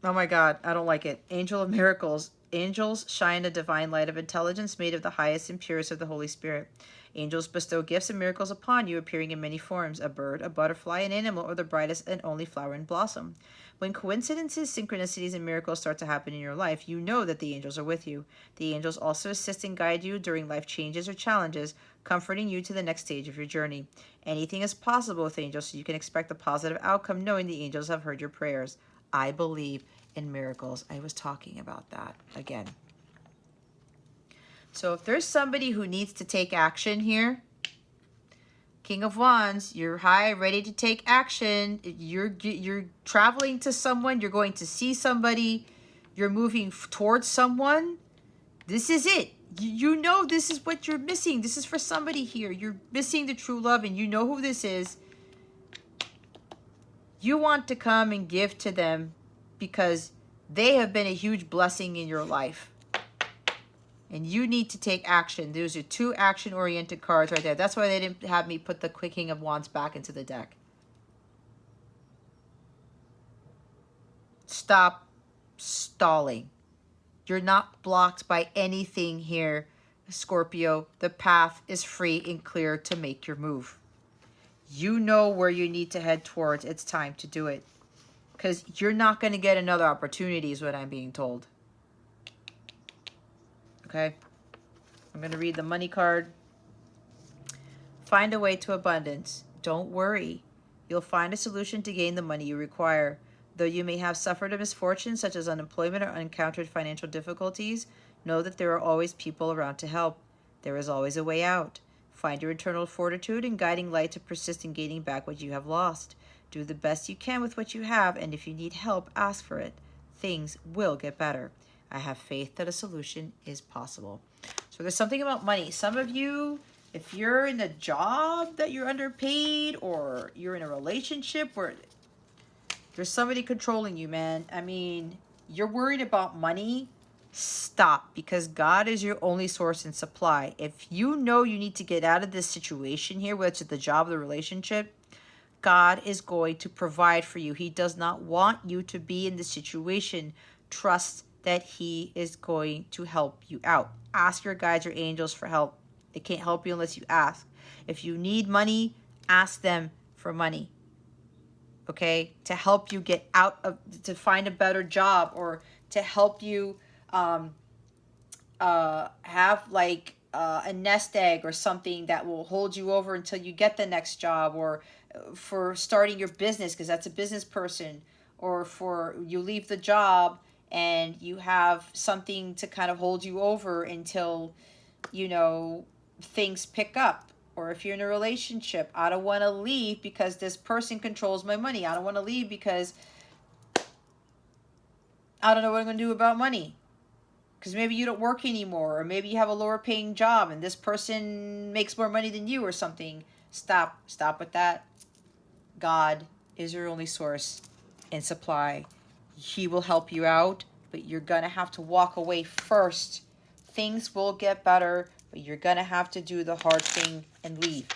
Speaker 1: Oh my God, I don't like it. Angel of Miracles. Angels shine a divine light of intelligence made of the highest and purest of the Holy Spirit. Angels bestow gifts and miracles upon you, appearing in many forms: a bird, a butterfly, an animal, or the brightest and only flower and blossom. When coincidences, synchronicities, and miracles start to happen in your life, you know that the angels are with you. The angels also assist and guide you during life changes or challenges, comforting you to the next stage of your journey. Anything is possible with angels, so you can expect a positive outcome knowing the angels have heard your prayers. I believe in miracles. I was talking about that again. So if there's somebody who needs to take action here, King of Wands, you're high, ready to take action. You're traveling to someone. You're going to see somebody. you're moving towards someone. This is it. You know this is what you're missing. This is for somebody here. You're missing the true love, and you know who this is. You want to come and give to them because they have been a huge blessing in your life. And you need to take action. Those are 2 action-oriented cards right there. That's why they didn't have me put the King of Wands back into the deck. Stop stalling. You're not blocked by anything here, Scorpio. The path is free and clear to make your move. You know where you need to head towards. It's time to do it. Because you're not going to get another opportunity is what I'm being told. Okay? I'm going to read the money card. Find a way to abundance. Don't worry. You'll find a solution to gain the money you require. Though you may have suffered a misfortune such as unemployment or encountered financial difficulties, know that there are always people around to help. There is always a way out. Find your internal fortitude and guiding light to persist in gaining back what you have lost. Do the best you can with what you have, and if you need help, ask for it. Things will get better. I have faith that a solution is possible. So there's something about money. Some of you, if you're in a job that you're underpaid, or you're in a relationship where there's somebody controlling you, man. I mean, you're worried about money. Stop, because God is your only source and supply. If you know you need to get out of this situation here, whether it's the job or the relationship, God is going to provide for you. He does not want you to be in this situation. Trust that He is going to help you out. Ask your guides or angels for help. They can't help you unless you ask. If you need money, ask them for money. Okay, to help you get out of, to find a better job, or to help you have like a nest egg or something that will hold you over until you get the next job, or for starting your business because that's a business person, or for you leave the job and you have something to kind of hold you over until, you know, things pick up. Or if you're in a relationship, I don't want to leave because this person controls my money. I don't want to leave because I don't know what I'm going to do about money. Because maybe you don't work anymore, or maybe you have a lower paying job and this person makes more money than you or something. Stop with that. God is your only source and supply. He will help you out, but you're going to have to walk away first. Things will get better, but you're going to have to do the hard thing and leave.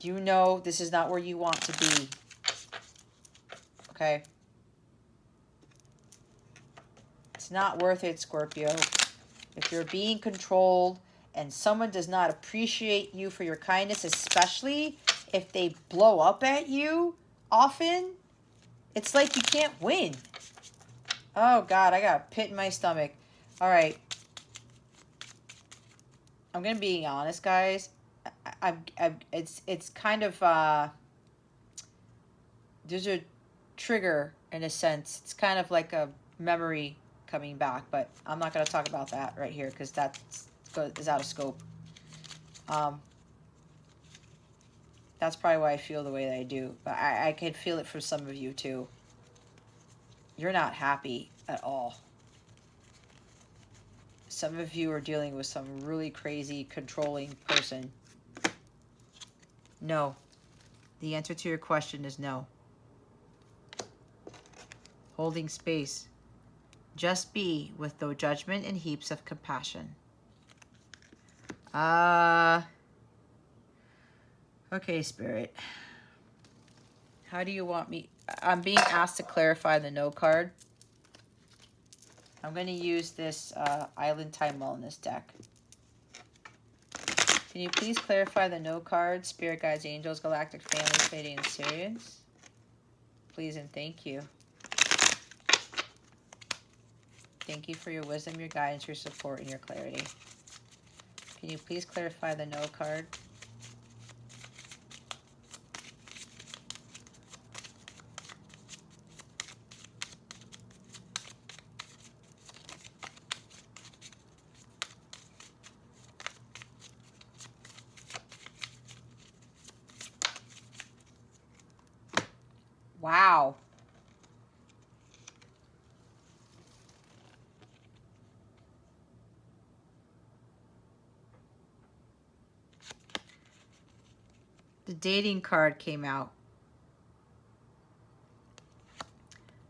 Speaker 1: You know this is not where you want to be. Okay? It's not worth it, Scorpio. If you're being controlled and someone does not appreciate you for your kindness, especially if they blow up at you often, it's like you can't win. Oh, God, I got a pit in my stomach. All right. I'm going to be honest, guys. It's kind of, there's a trigger in a sense. It's kind of like a memory coming back, but I'm not going to talk about that right here because that is out of scope. That's probably why I feel the way that I do, but I can feel it for some of you too. You're not happy at all. Some of you are dealing with some really crazy, controlling person. No. The answer to your question is no. Holding space. Just be with no judgment and heaps of compassion. Okay, Spirit. How do you want me? I'm being asked to clarify the no card. I'm going to use this Island Time Wellness deck. Can you please clarify the no card? Spirit guides, angels, galactic families, Pleiadians, and Sirians. Please and thank you. Thank you for your wisdom, your guidance, your support, and your clarity. Can you please clarify the no card? Wow. The dating card came out.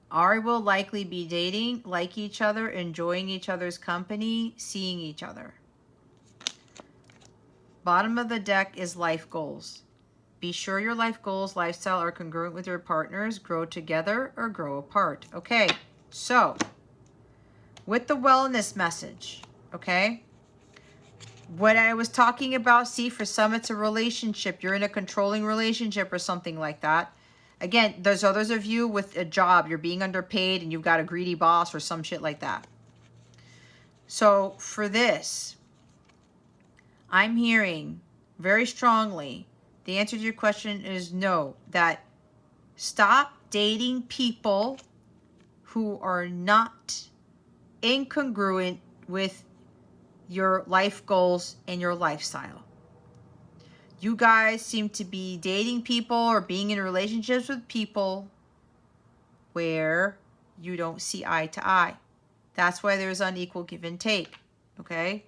Speaker 1: Ari will likely be dating, like each other, enjoying each other's company, seeing each other. Bottom of the deck is life goals. Be sure your life goals, lifestyle are congruent with your partners. Grow together or grow apart. Okay, so with the wellness message, okay? What I was talking about, see, for some it's a relationship. You're in a controlling relationship or something like that. Again, there's others of you with a job. You're being underpaid and you've got a greedy boss or some shit like that. So for this, I'm hearing very strongly, the answer to your question is no, that stop dating people who are not incongruent with your life goals and your lifestyle. You guys seem to be dating people or being in relationships with people where you don't see eye to eye. That's why there's unequal give and take, okay?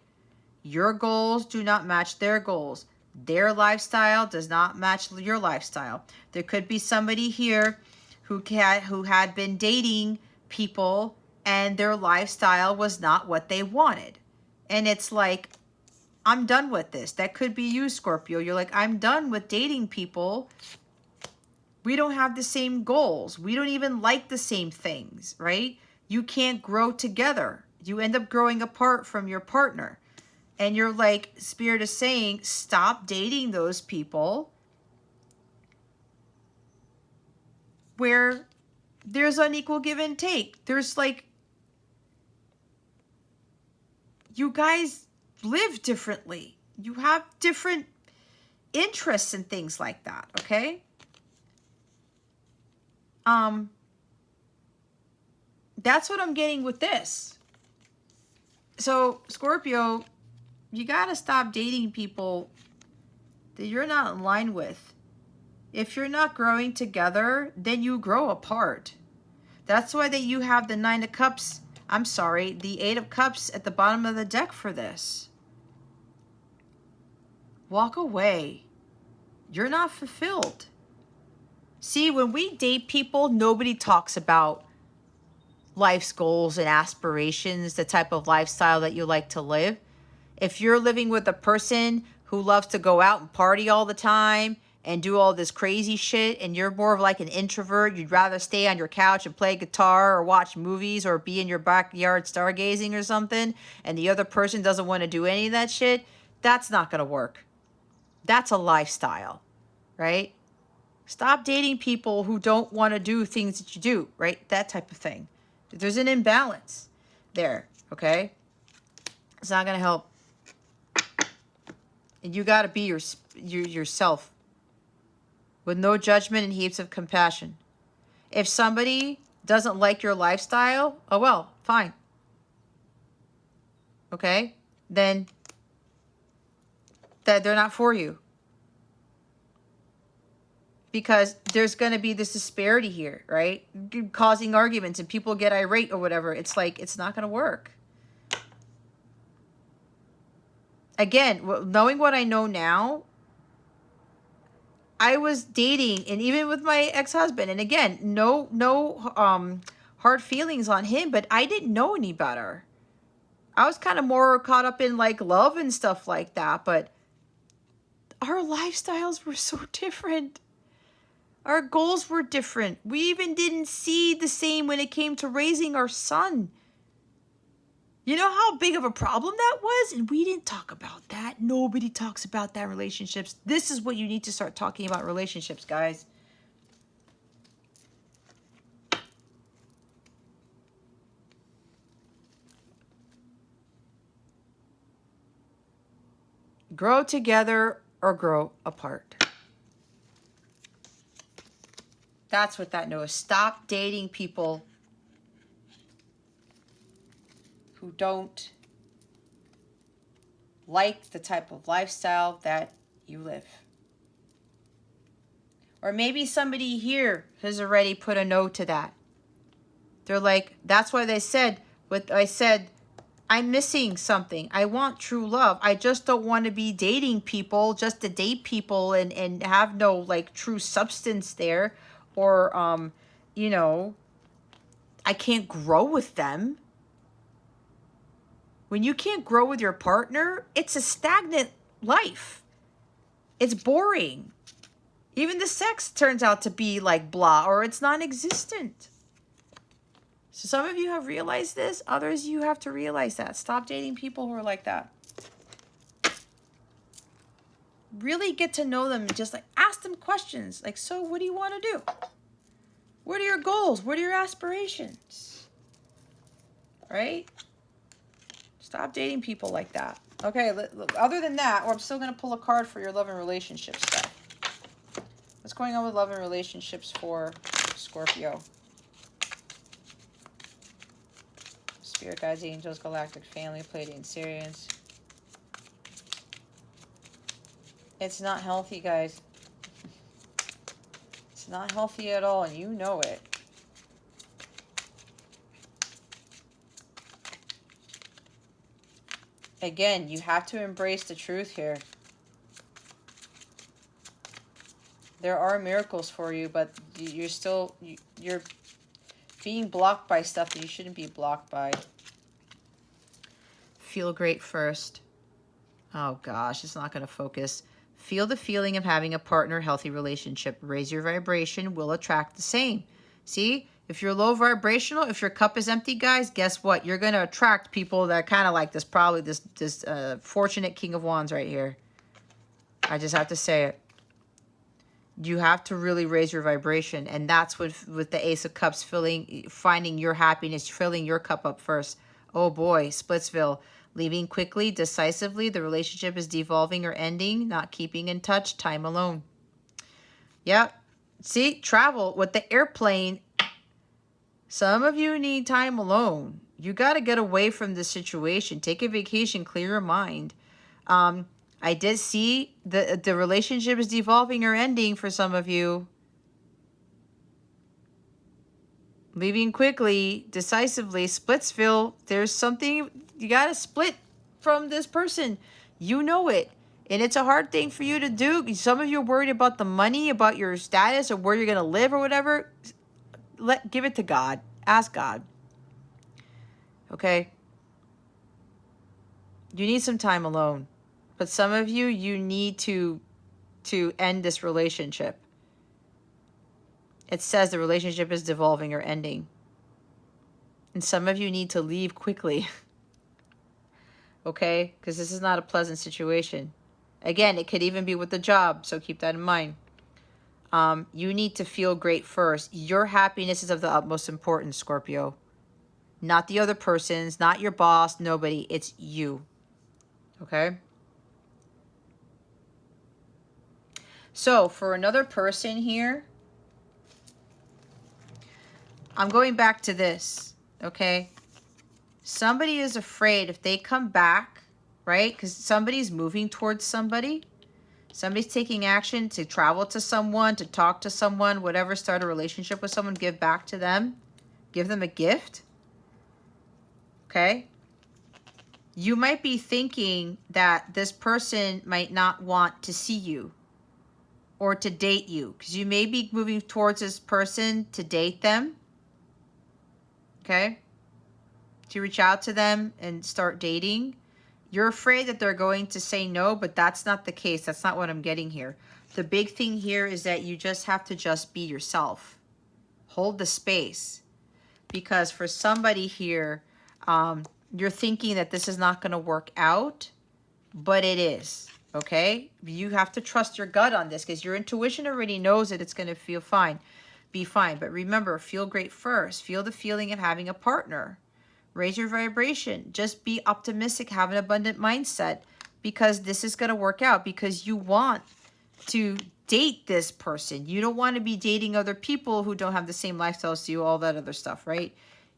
Speaker 1: Your goals do not match their goals. Their lifestyle does not match your lifestyle. There could be somebody here who had been dating people and their lifestyle was not what they wanted. And it's like, I'm done with this. That could be you, Scorpio. You're like, I'm done with dating people. We don't have the same goals. We don't even like the same things, right? You can't grow together. You end up growing apart from your partner. And you're like, Spirit is saying, stop dating those people where there's unequal give and take. There's like, you guys live differently. You have different interests and things like that, okay? That's what I'm getting with this. So, Scorpio, you got to stop dating people that you're not in line with. If you're not growing together, then you grow apart. That's why that you have the Nine of Cups, the Eight of Cups at the bottom of the deck for this. Walk away. You're not fulfilled. See, when we date people, nobody talks about life's goals and aspirations, the type of lifestyle that you like to live. If you're living with a person who loves to go out and party all the time and do all this crazy shit, and you're more of like an introvert, you'd rather stay on your couch and play guitar or watch movies or be in your backyard stargazing or something, and the other person doesn't want to do any of that shit, that's not going to work. That's a lifestyle, right? Stop dating people who don't want to do things that you do, right? That type of thing. There's an imbalance there, okay? It's not going to help. And you got to be yourself with no judgment and heaps of compassion. If somebody doesn't like your lifestyle, oh well, fine. Okay? Then that they're not for you. Because there's going to be this disparity here, right? Causing arguments and people get irate or whatever. It's like, it's not going to work. Again, knowing what I know now, I was dating, and even with my ex-husband, and again, no hard feelings on him, but I didn't know any better. I was kind of more caught up in like love and stuff like that, but our lifestyles were so different. Our goals were different. We even didn't see the same when it came to raising our son. You know how big of a problem that was? And we didn't talk about that. Nobody talks about that in relationships. This is what you need to start talking about relationships, guys. Grow together or grow apart. That's what that knows. Stop dating people who don't like the type of lifestyle that you live. Or maybe somebody here has already put a no to that. They're like, that's why they said, what I said, I'm missing something. I want true love. I just don't want to be dating people just to date people and have no like true substance there. Or, you know, I can't grow with them. When you can't grow with your partner, it's a stagnant life. It's boring. Even the sex turns out to be like blah, or it's non-existent. So some of you have realized this. Others, you have to realize that. Stop dating people who are like that. Really get to know them and just like ask them questions. Like, so what do you want to do? What are your goals? What are your aspirations? Right? Stop dating people like that. Okay, other than that, or I'm still going to pull a card for your love and relationship stuff. What's going on with love and relationships for Scorpio? Spirit guides, angels, galactic family, Pleiadian, Sirians. It's not healthy, guys. It's not healthy at all, and you know it. Again, you have to embrace the truth here. There are miracles for you, but you're still, you're being blocked by stuff that you shouldn't be blocked by. Feel great first. Oh gosh, it's not going to focus. Feel the feeling of having a partner, healthy relationship. Raise your vibration, will attract the same. See, if you're low vibrational, if your cup is empty, guys, guess what? You're going to attract people that are kind of like this, probably this fortunate King of Wands right here. I just have to say it. You have to really raise your vibration, and that's with the Ace of Cups, finding your happiness, filling your cup up first. Oh boy, Splitsville. Leaving quickly, decisively, the relationship is devolving or ending, not keeping in touch, time alone. Yep. See, travel with the airplane. Some of you need time alone. You got to get away from this situation. Take a vacation, clear your mind. I did see the relationship is devolving or ending for some of you. Leaving quickly, decisively, Splitsville. There's something, you got to split from this person. You know it. And it's a hard thing for you to do. Some of you are worried about the money, about your status, or where you're going to live or whatever. Give it to God. Ask God. Okay? You need some time alone. But some of you, you need to end this relationship. It says the relationship is devolving or ending. And some of you need to leave quickly. Okay? Because this is not a pleasant situation. Again, it could even be with the job, so keep that in mind. You need to feel great first. Your happiness is of the utmost importance, Scorpio. Not the other person's, not your boss, nobody. It's you. Okay? So, for another person here, I'm going back to this, okay? Somebody is afraid if they come back, right? Because somebody's moving towards somebody. Somebody's taking action to travel to someone, to talk to someone, whatever, start a relationship with someone, give back to them. Give them a gift. Okay? You might be thinking that this person might not want to see you or to date you, because you may be moving towards this person to date them. Okay? To reach out to them and start dating. You're afraid that they're going to say no, but that's not the case. That's not what I'm getting here. The big thing here is that you just have to just be yourself. Hold the space. Because for somebody here, you're thinking that this is not going to work out, but it is. Okay? You have to trust your gut on this, because your intuition already knows that it's going to feel fine. Be fine. But remember, feel great first. Feel the feeling of having a partner. Raise your vibration. Just be optimistic. Have an abundant mindset, because this is going to work out, because you want to date this person. You don't want to be dating other people who don't have the same lifestyle as you, all that other stuff, right?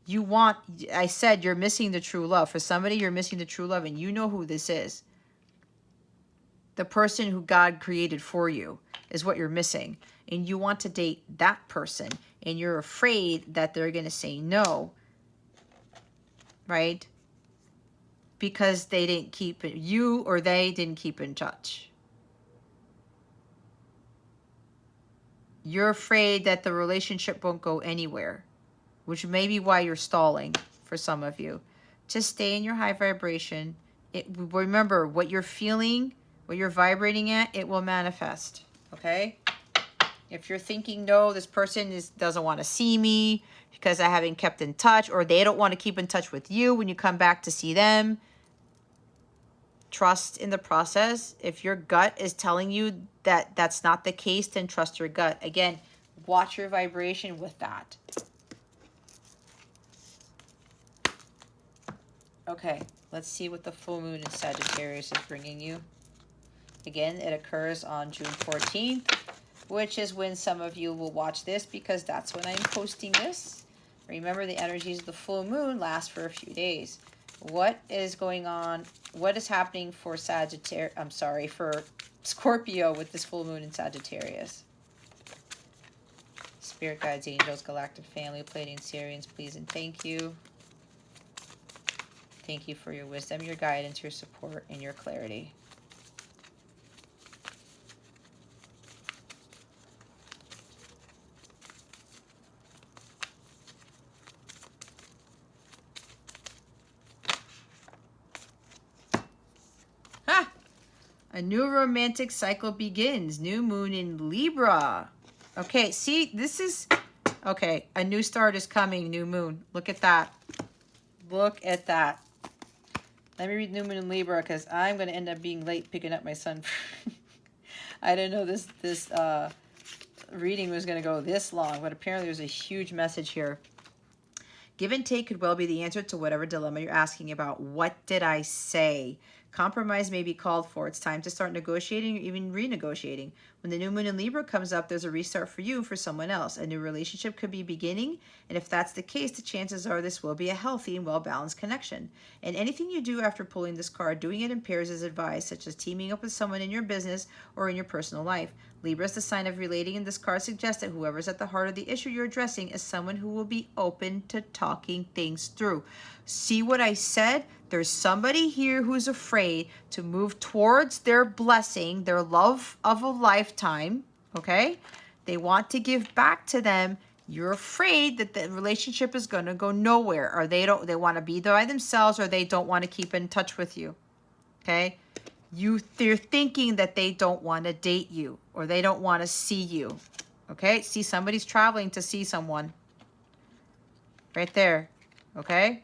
Speaker 1: You want, I said, you're missing the true love. For somebody, you're missing the true love, and you know who this is. The person who God created for you is what you're missing. And you want to date that person, and you're afraid that they're going to say no. Right? because they didn't keep it, you or they didn't keep in touch. You're afraid that the relationship won't go anywhere, which may be why you're stalling for some of you. Just stay in your high vibration. Remember, what you're feeling, what you're vibrating at, it will manifest, okay? If you're thinking, no, this person doesn't want to see me because I haven't kept in touch, or they don't want to keep in touch with you when you come back to see them, trust in the process. If your gut is telling you that that's not the case, then trust your gut. Again, watch your vibration with that. Okay, let's see what the full moon in Sagittarius is bringing you. Again, it occurs on June 14th, which is when some of you will watch this because that's when I'm posting this. Remember, the energies of the full moon last for a few days. What is going on? What is happening for for Scorpio with this full moon in Sagittarius? Spirit guides, angels, galactic family, Pleiadian, Sirians, please and thank you. Thank you for your wisdom, your guidance, your support, and your clarity. Ha! A new romantic cycle begins. New moon in Libra. Okay, see, this is... Okay, a new start is coming, new moon. Look at that. Look at that. Let me read New Moon in Libra because I'm going to end up being late picking up my son. I didn't know this reading was going to go this long, but apparently there's a huge message here. Give and take could well be the answer to whatever dilemma you're asking about. What did I say? Compromise may be called for. It's time to start negotiating or even renegotiating. When the new moon in Libra comes up, there's a restart for you, for someone else. A new relationship could be beginning, and if that's the case, the chances are this will be a healthy and well-balanced connection. And anything you do after pulling this card, doing it in pairs is advised, such as teaming up with someone in your business or in your personal life. Libra is the sign of relating, and this card suggests that whoever's at the heart of the issue you're addressing is someone who will be open to talking things through. See what I said? There's somebody here who's afraid to move towards their blessing, their love of a lifetime, okay? They want to give back to them. You're afraid that the relationship is going to go nowhere, or they want to be by themselves, or they don't want to keep in touch with you, okay? They're thinking that they don't want to date you, or they don't want to see you, okay? See, somebody's traveling to see someone right there, okay?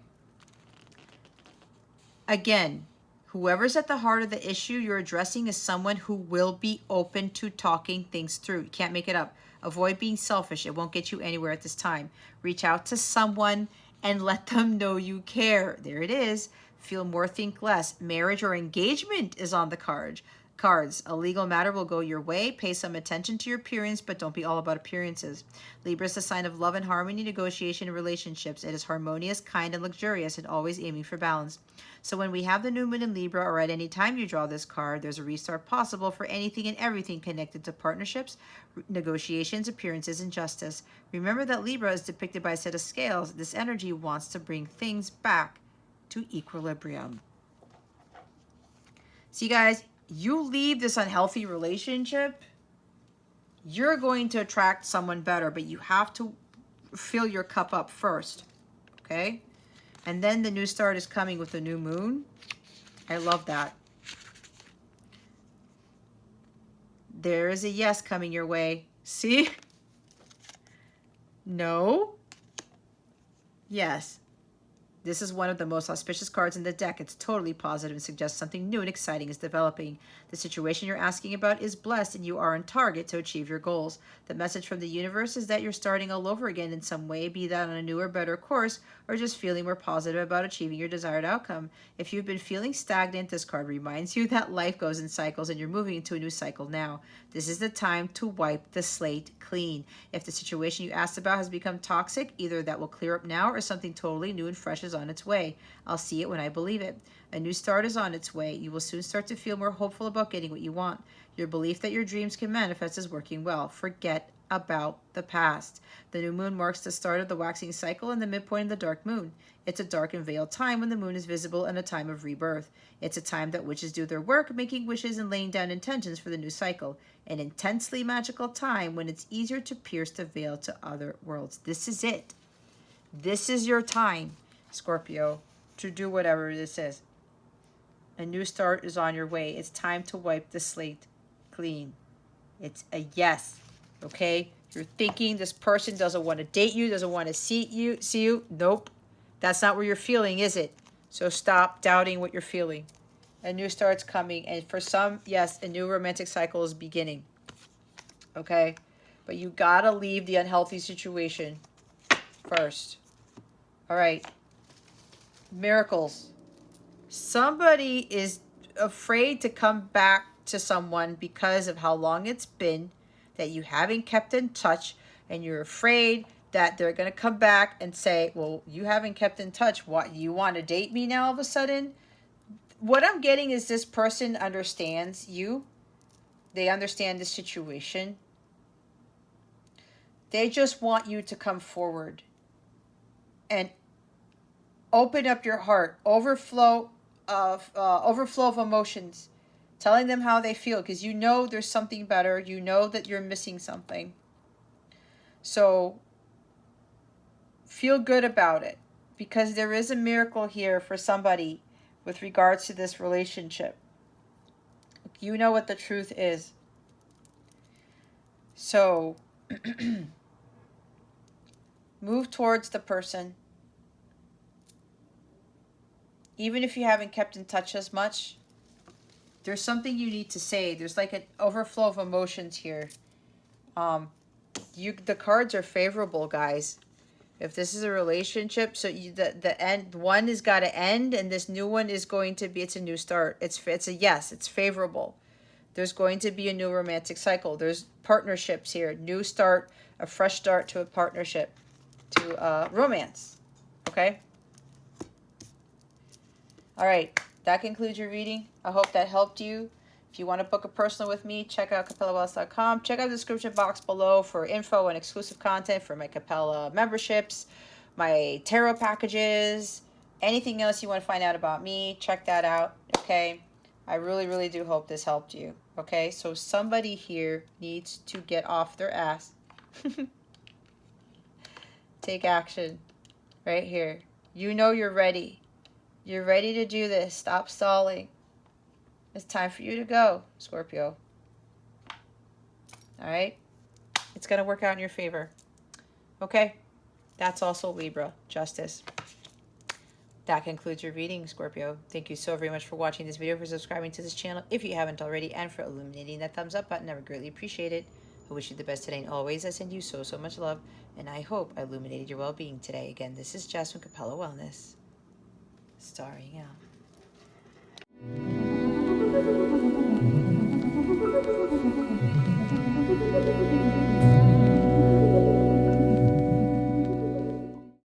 Speaker 1: Again, whoever's at the heart of the issue you're addressing is someone who will be open to talking things through. You can't make it up. Avoid being selfish. It won't get you anywhere at this time. Reach out to someone and let them know you care. There it is. Feel more, think less. Marriage or engagement is on the cards. A legal matter will go your way. Pay some attention to your appearance, but don't be all about appearances. Libra is a sign of love and harmony, negotiation, and relationships. It is harmonious, kind, and luxurious, and always aiming for balance. So when we have the new moon in Libra, or at any time you draw this card, there's a restart possible for anything and everything connected to partnerships, negotiations, appearances, and justice. Remember that Libra is depicted by a set of scales. This energy wants to bring things back to equilibrium. See, guys, you leave this unhealthy relationship, you're going to attract someone better, but you have to fill your cup up first, okay? And then the new start is coming with the new moon. I love that. There is a yes coming your way. See? No. Yes. This is one of the most auspicious cards in the deck. It's totally positive and suggests something new and exciting is developing. The situation you're asking about is blessed, and you are on target to achieve your goals. The message from the universe is that you're starting all over again in some way, be that on a newer, better course, or just feeling more positive about achieving your desired outcome. If you've been feeling stagnant, this card reminds you that life goes in cycles, and you're moving into a new cycle now. This is the time to wipe the slate clean. If the situation you asked about has become toxic, either that will clear up now or something totally new and fresh is on its way. I'll see it when I believe it. A new start is on its way. You will soon start to feel more hopeful about getting what you want. Your belief that your dreams can manifest is working well. Forget about the past. The new moon marks the start of the waxing cycle and the midpoint of the dark moon. It's a dark and veiled time when the moon is visible and a time of rebirth. It's a time that witches do their work, making wishes and laying down intentions for the new cycle. An intensely magical time when it's easier to pierce the veil to other worlds. This is it. This is your time, Scorpio, to do whatever this is. A new start is on your way. It's time to wipe the slate clean. It's a yes, okay? You're thinking this person doesn't want to date you, doesn't want to see you. Nope. That's not what you're feeling, is it? So stop doubting what you're feeling. A new start's coming. And for some, yes, a new romantic cycle is beginning. Okay? But you got to leave the unhealthy situation first. All right. Miracles. Somebody is afraid to come back to someone because of how long it's been that you haven't kept in touch, and you're afraid that they're going to come back and say, well, you haven't kept in touch. What, you want to date me now all of a sudden? What I'm getting is this person understands you. They understand the situation. They just want you to come forward and open up your heart, overflow of emotions, telling them how they feel, because you know there's something better. You know that you're missing something. So feel good about it, because there is a miracle here for somebody with regards to this relationship. You know what the truth is. So move towards the person. Even if you haven't kept in touch as much, there's something you need to say. There's like an overflow of emotions here. The cards are favorable, guys. If this is a relationship, so the end one has got to end, and this new one is going to be, it's a new start. It's a yes. It's favorable. There's going to be a new romantic cycle. There's partnerships here. New start, a fresh start to a partnership, to romance. Okay. All right, that concludes your reading. I hope that helped you. If you want to book a personal with me, check out CapellaWellness.com. Check out the description box below for info and exclusive content for my Capella memberships, my tarot packages, anything else you want to find out about me, check that out, okay? I really, really do hope this helped you, okay? So somebody here needs to get off their ass. Take action right here. You know you're ready. You're ready to do this. Stop stalling. It's time for you to go, Scorpio. All right? It's going to work out in your favor. Okay? That's also Libra, Justice. That concludes your reading, Scorpio. Thank you so very much for watching this video, for subscribing to this channel if you haven't already, and for illuminating that thumbs up button. I would greatly appreciate it. I wish you the best today and always. I send you so, so much love, and I hope I illuminated your well-being today. Again, this is Jess from Capella Wellness. Starring out.